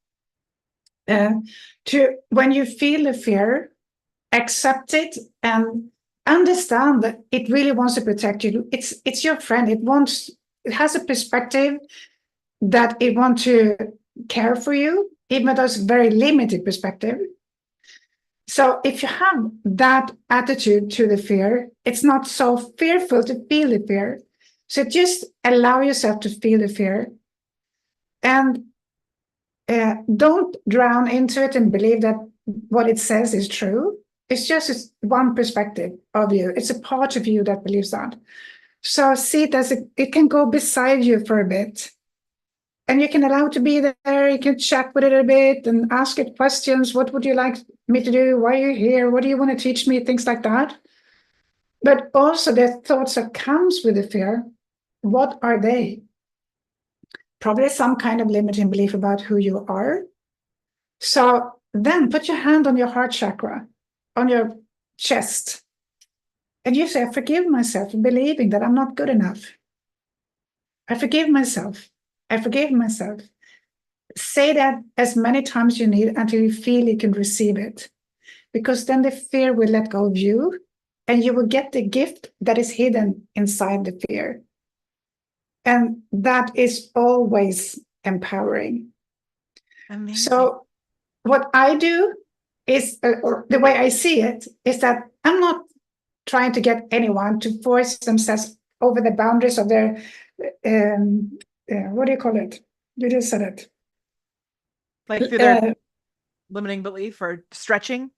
to, when you feel the fear, accept it and understand that it really wants to protect you. It's your friend. It has a perspective that it wants to care for you, even though it's a very limited perspective. So if you have that attitude to the fear, it's not so fearful to feel the fear. So just allow yourself to feel the fear and don't drown into it and believe that what it says is true. It's just one perspective of you. It's a part of you that believes that. So see it as it can go beside you for a bit. And you can allow it to be there. You can chat with it a bit and ask it questions. What would you like me to do? Why are you here? What do you want to teach me? Things like that. But also the thoughts that comes with the fear, what are they? Probably some kind of limiting belief about who you are. So then put your hand on your heart chakra, on your chest, and you say, I forgive myself for believing that I'm not good enough. I forgive myself. I forgive myself. Say that as many times as you need until you feel you can receive it. Because then the fear will let go of you and you will get the gift that is hidden inside the fear. And that is always empowering. Amazing. So what I do is, or the way I see it, is that I'm not trying to get anyone to force themselves over the boundaries of their, what do you call it? You just said it. Like through their Uh, limiting belief or stretching.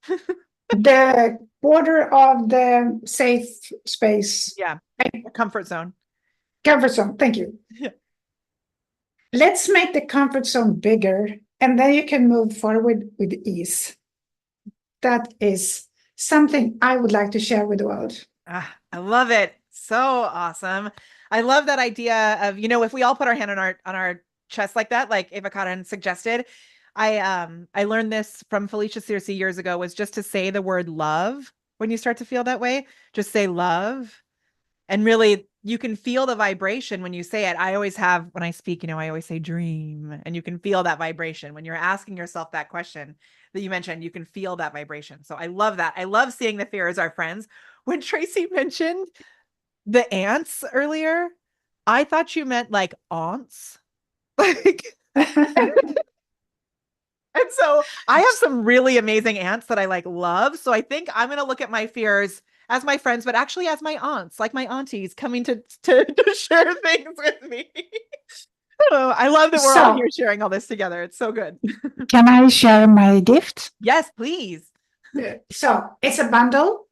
the border of the safe space. Yeah. Comfort zone. Comfort zone. Thank you. Yeah. Let's make the comfort zone bigger, and then you can move forward with ease. That is something I would like to share with the world. I love it. So awesome. I love that idea of, if we all put our hand on our chest like that, like Eva Karen suggested. I learned this from Felicia Searcy years ago, was just to say the word love when you start to feel that way. Just say love. And really, you can feel the vibration when you say it. I always have, when I speak, I always say dream, and you can feel that vibration when you're asking yourself that question that you mentioned. You can feel that vibration. So I love that. I love seeing the fear as our friends. When Tracy mentioned the ants earlier, I thought you meant like aunts. Like, and so I have some really amazing aunts that I love. So I think I'm going to look at my fears as my friends, but actually as my aunts, like my aunties coming to share things with me. So I love that we're all here sharing all this together. It's so good. Can I share my gift? Yes, please. So it's a bundle.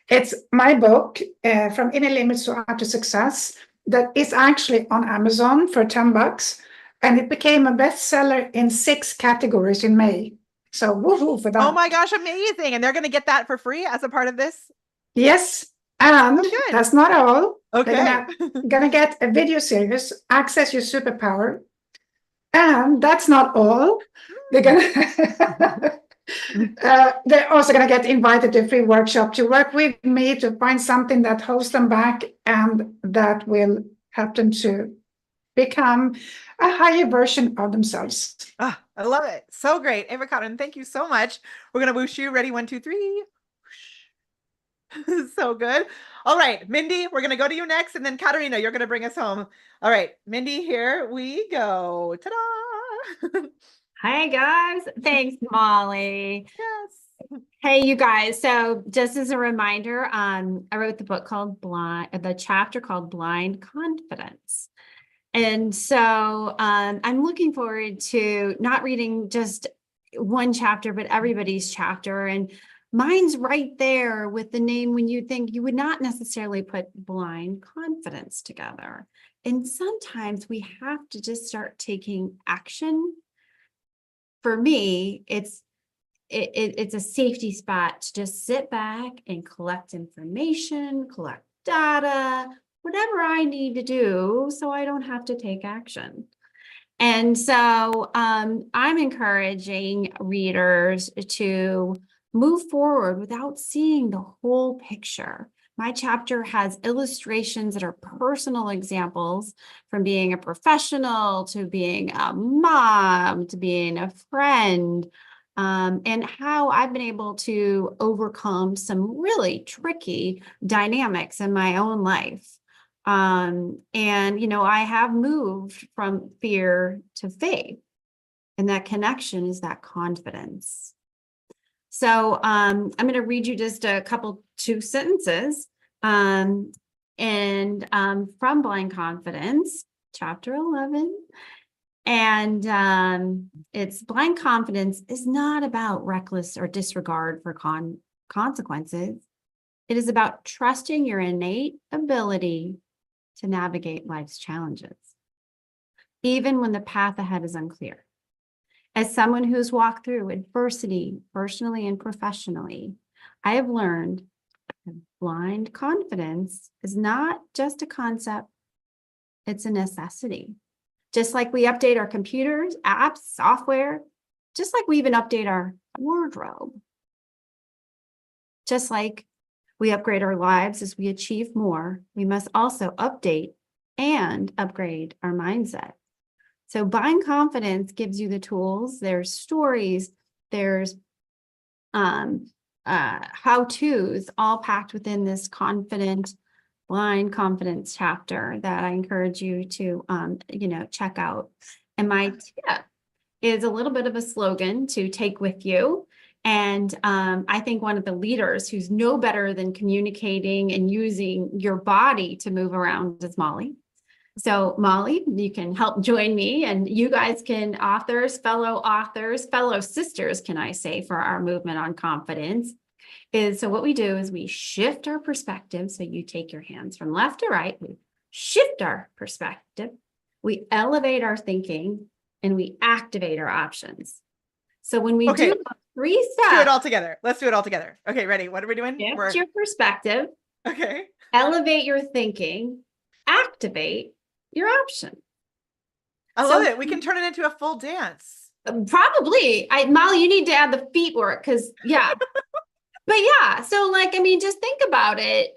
It's my book, From Inner Limits to Outer Success, that is actually on Amazon for $10. And it became a bestseller in 6 categories in May. So woohoo for that. Oh my gosh, amazing. And they're going to get that for free as a part of this? Yes. And that's not all. Okay. They're gonna get a video series, Access Your Superpower. And that's not all. They're gonna they're also gonna get invited to a free workshop to work with me to find something that holds them back and that will help them to become a higher version of themselves. I love it. So great. Eva Karen, thank you so much. We're gonna whoosh you. Ready? 1, 2, 3. So good. All right, Mindy, we're going to go to you next. And then Katarina, you're going to bring us home. All right, Mindy, here we go. Ta-da. Hi, guys. Thanks, Molly. Yes. Hey, you guys. So just as a reminder, I wrote the book called the chapter called Blind Confidence. And so I'm looking forward to not reading just one chapter, but everybody's chapter. And mine's right there with the name when you think you would not necessarily put blind confidence together. And sometimes we have to just start taking action. For me, it's a safety spot to just sit back and collect information, collect data, whatever I need to do so I don't have to take action. And so I'm encouraging readers to move forward without seeing the whole picture. My chapter has illustrations that are personal examples, from being a professional to being a mom to being a friend, and how I've been able to overcome some really tricky dynamics in my own life. And, I have moved from fear to faith, and that connection is that confidence. So I'm going to read you just a two sentences from Blind Confidence, chapter 11. And it's blind confidence is not about reckless or disregard for consequences. It is about trusting your innate ability to navigate life's challenges, even when the path ahead is unclear. As someone who's walked through adversity, personally and professionally, I have learned that blind confidence is not just a concept, it's a necessity. Just like we update our computers, apps, software, just like we even update our wardrobe. Just like we upgrade our lives as we achieve more, we must also update and upgrade our mindset. So Blind Confidence gives you the tools. There's stories, there's how-tos all packed within this Blind Confidence chapter that I encourage you to check out. And my tip is a little bit of a slogan to take with you. And I think one of the leaders who's no better than communicating and using your body to move around is Molly. So Molly, you can help join me, and you guys can authors, fellow sisters, can I say, for our movement on confidence. So what we do is we shift our perspective. So you take your hands from left to right, we shift our perspective, we elevate our thinking, and we activate our options. So when we Okay. do 3 Let's do it steps, all together. Let's do it all together. Okay, ready? What are we doing? shift your perspective, Okay. elevate your thinking, activate your option. I So- love it. We can turn it into a full dance. Probably. Molly, you need to add the feet work because, yeah. But yeah, so like, I mean, just think about it,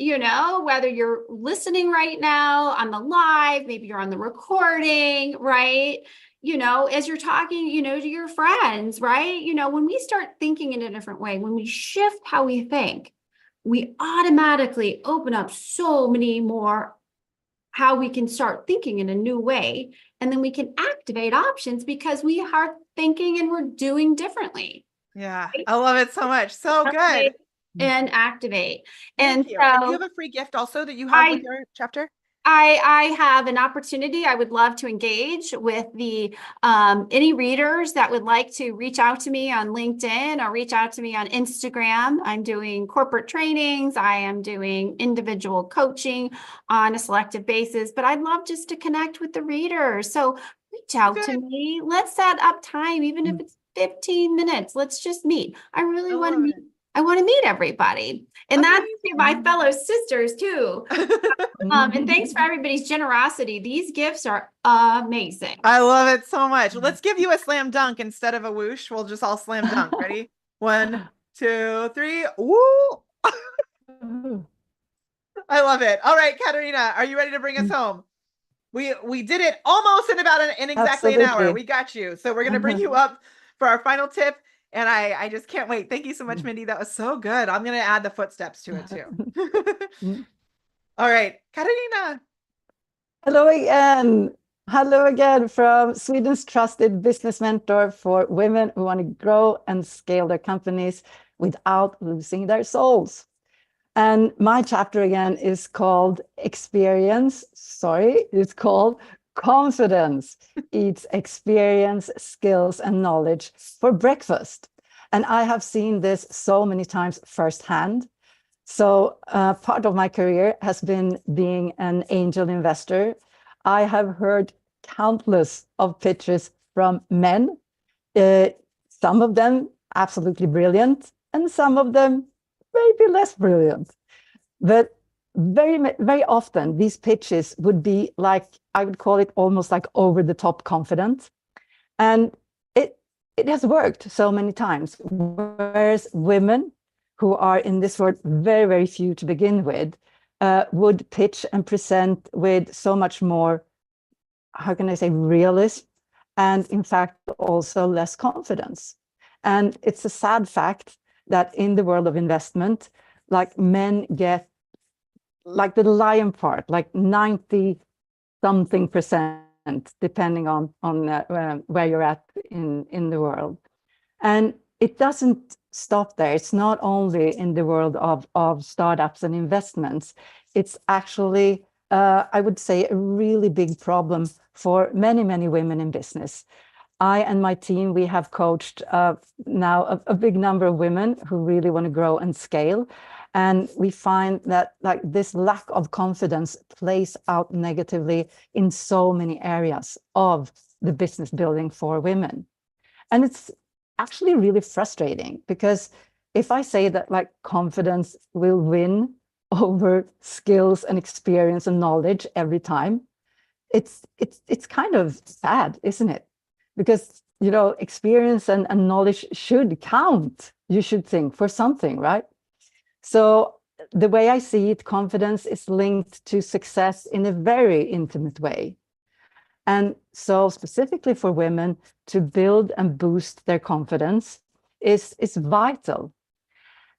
whether you're listening right now on the live, maybe you're on the recording, right? As you're talking, to your friends, right? When we start thinking in a different way, when we shift how we think, we automatically open up so many more how we can start thinking in a new way. And then we can activate options because we are thinking and we're doing differently. Yeah, I love it so much. So good. And activate. Thank And you. so And you have a free gift also that you have with your chapter? I have an opportunity. I would love to engage with the any readers that would like to reach out to me on LinkedIn or reach out to me on Instagram. I'm doing corporate trainings. I am doing individual coaching on a selective basis, but I'd love just to connect with the readers. So reach out to me. Let's set up time, even if it's 15 minutes. Let's just meet. I really want to love meet. I want to meet everybody. And that's Amazing. my fellow sisters too. And thanks for everybody's generosity. These gifts are amazing. I love it so much. Let's give you a slam dunk instead of a whoosh. We'll just all slam dunk. Ready? 1, 2, 3. Woo! I love it. All right, Katarina, are you ready to bring us home? We did it almost in about in exactly an hour. Absolutely. We got you. So we're going to bring you up for our final tip. And I just can't wait. Thank you so much, Mindy. That was so good. I'm going to add the footsteps to it too. All right, Katarina. Hello again. Hello again from Sweden's trusted business mentor for women who want to grow and scale their companies without losing their souls. And my chapter again is called it's called Confidence Eats Experience, Skills, and Knowledge for Breakfast. And I have seen this so many times firsthand. So part of my career has been being an angel investor. I have heard countless of pitches from men, some of them absolutely brilliant, and some of them maybe less brilliant. But very, very often these pitches would be like, I would call it almost like over the top confident. And it has worked so many times. Whereas women who are in this world, very, very few to begin with, would pitch and present with so much more, how can I say, realism, and in fact, also less confidence. And it's a sad fact that in the world of investment, like men get like the lion part, like 90-something%, depending on where you're at in the world. And it doesn't stop there. It's not only in the world of startups and investments. It's actually, I would say, a really big problem for many, many women in business. I and my team, we have coached now a big number of women who really want to grow and scale. And we find that like this lack of confidence plays out negatively in so many areas of the business building for women. And it's actually really frustrating, because if I say that like confidence will win over skills and experience and knowledge every time, it's kind of sad, isn't it? Because, experience and knowledge should count, you should think, for something, right? So the way I see it, confidence is linked to success in a very intimate way. And so specifically for women, to build and boost their confidence is vital.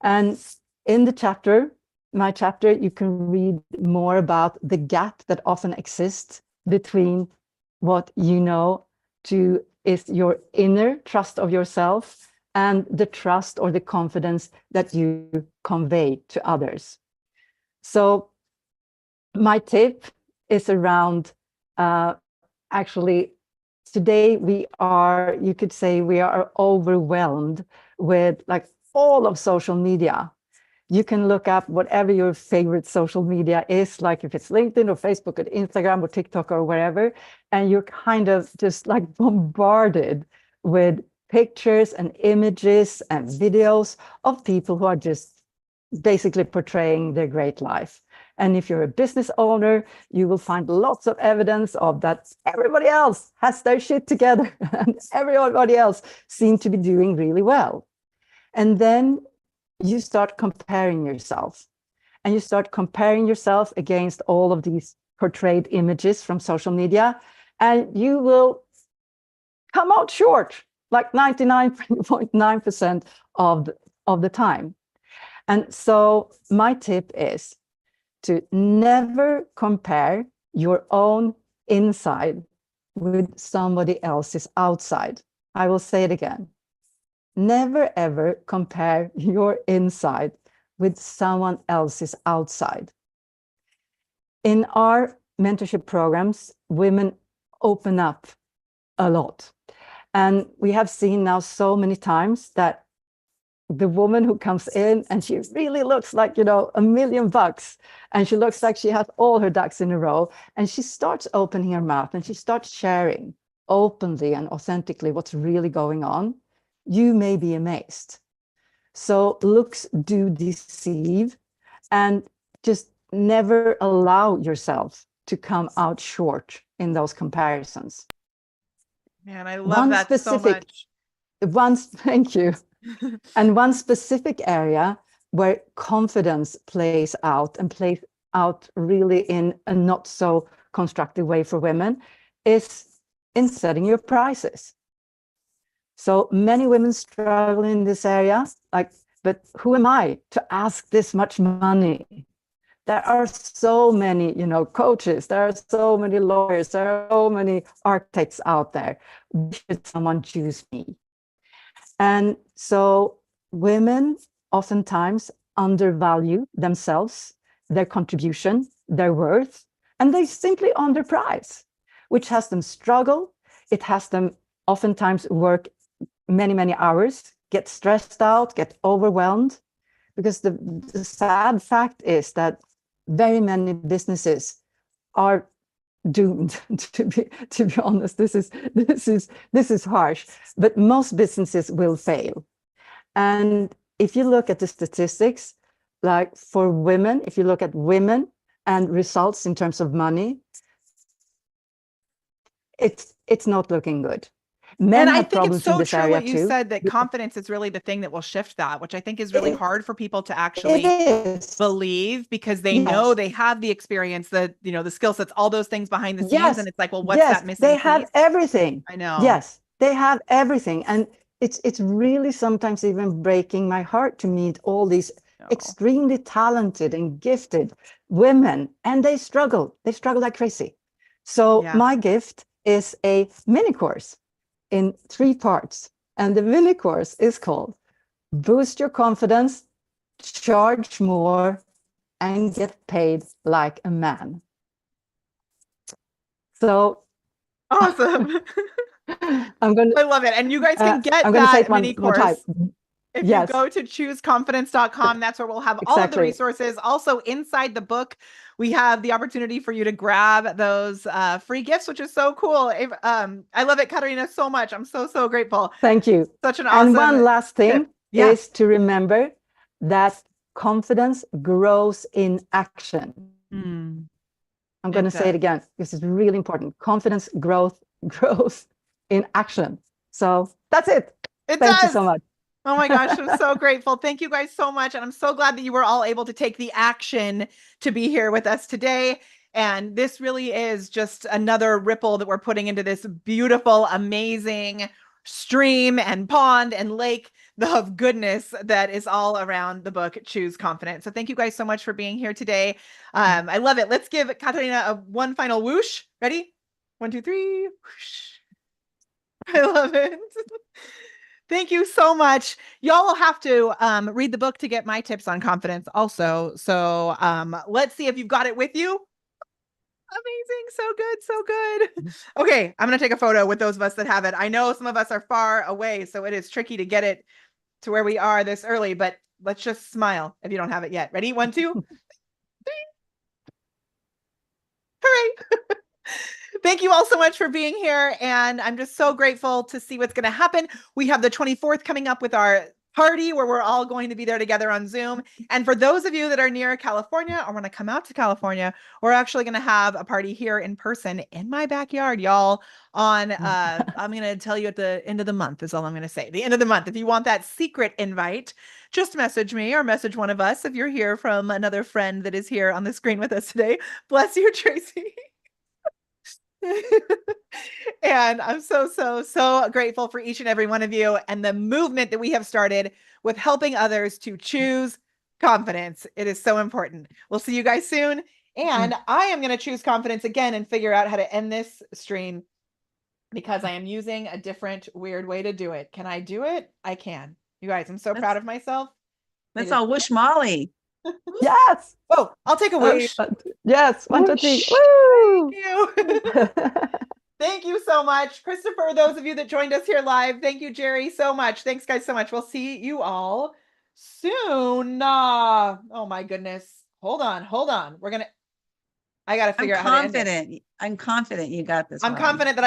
And in the chapter, my chapter, you can read more about the gap that often exists between what you know is your inner trust of yourself and the trust or the confidence that you convey to others. So my tip is around actually today you could say we are overwhelmed with like all of social media. You can look up whatever your favorite social media is, like if it's LinkedIn or Facebook or Instagram or TikTok or wherever, and you're kind of just like bombarded with pictures and images and videos of people who are just basically portraying their great life. And if you're a business owner, you will find lots of evidence of that everybody else has their shit together and everybody else seems to be doing really well. And then you start comparing yourself, and you start comparing yourself against all of these portrayed images from social media, and you will come out short like 99.9% of the time. And so my tip is to never compare your own inside with somebody else's outside. I will say it again. Never ever compare your inside with someone else's outside. In our mentorship programs, women open up a lot. And we have seen now so many times that the woman who comes in and she really looks like, $1,000,000, and she looks like she has all her ducks in a row, and she starts opening her mouth and she starts sharing openly and authentically what's really going on. You may be amazed. So looks do deceive, and just never allow yourself to come out short in those comparisons. Man, I love that so much. Thank you. And one specific area where confidence plays out really in a not so constructive way for women is in setting your prices. So many women struggle in this area, but who am I to ask this much money? There are so many, coaches, there are so many lawyers, there are so many architects out there. Should someone choose me? And so women oftentimes undervalue themselves, their contribution, their worth, and they simply underprice, which has them struggle. It has them oftentimes work many, many hours, get stressed out, get overwhelmed, because the sad fact is that very many businesses are doomed. To be honest, this is harsh, but most businesses will fail. And if you look at the statistics, like for women, if you look at women and results in terms of money, it's not looking good. Men And I have think problems it's in so this true area what you too. said, that confidence is really the thing that will shift that, which I think is really hard for people to actually It is. believe, because they Yes. know they have the experience, the skill sets, all those things behind the scenes. Yes. And it's like, well, what's Yes, that missing they have piece? everything. I know. Yes, they have everything. And it's really sometimes even breaking my heart to meet all these No. extremely talented and gifted women, and they struggle like crazy. So Yeah. my gift is a mini course in 3 parts, and the mini course is called Boost Your Confidence, Charge More, and Get Paid Like a Man. So Awesome. I'm going I love it. And you guys can get I'm going to say that it one mini more time. course. If Yes. you go to chooseconfidence.com, that's where we'll have all of the Exactly. resources. Also inside the book, we have the opportunity for you to grab those free gifts, which is so cool. I love it, Katarina, so much. I'm so grateful. Thank you. Such an awesome And one last thing tip. Yeah. is to remember that confidence grows in action. Mm. I'm going to say it again. This is really important. Confidence grows in action. So that's it. It Thank you does. so much. Oh my gosh, I'm so grateful. Thank you guys so much. And I'm so glad that you were all able to take the action to be here with us today. And this really is just another ripple that we're putting into this beautiful, amazing stream and pond and lake of goodness that is all around the book, Choose Confidence. So thank you guys so much for being here today. I love it. Let's give Katarina one final whoosh. Ready? 1, 2, 3. Whoosh. I love it. Thank you so much. Y'all will have to read the book to get my tips on confidence also. So let's see if you've got it with you. Amazing. So good. So good. Okay. I'm going to take a photo with those of us that have it. I know some of us are far away, so it is tricky to get it to where we are this early, but let's just smile if you don't have it yet. Ready? 1, 2, 3. Hooray. Thank you all so much for being here. And I'm just so grateful to see what's going to happen. We have the 24th coming up with our party where we're all going to be there together on Zoom. And for those of you that are near California or want to come out to California, we're actually going to have a party here in person in my backyard, y'all, on, I'm going to tell you at the end of the month is all I'm going to say. The end of the month. If you want that secret invite, just message me or message one of us if you're here from another friend that is here on the screen with us today. Bless you, Tracy. And I'm so grateful for each and every one of you and the movement that we have started with helping others to choose confidence. It is so important. We'll see you guys soon. And I am going to choose confidence again and figure out how to end this stream because I am using a different weird way to do it. Can I do it? I can. You guys, I'm so proud of myself. Let's all wish Molly. Yes. Oh, I'll take a whoosh. Yes. 1, 2, 3. Whoosh. Woo! Thank you. Thank you so much, Christopher. Those of you that joined us here live, thank you, Jerry, so much. Thanks, guys, so much. We'll see you all soon. Oh my goodness. Hold on. I got to figure out how to end it. I'm confident you got this. I'm Molly. confident that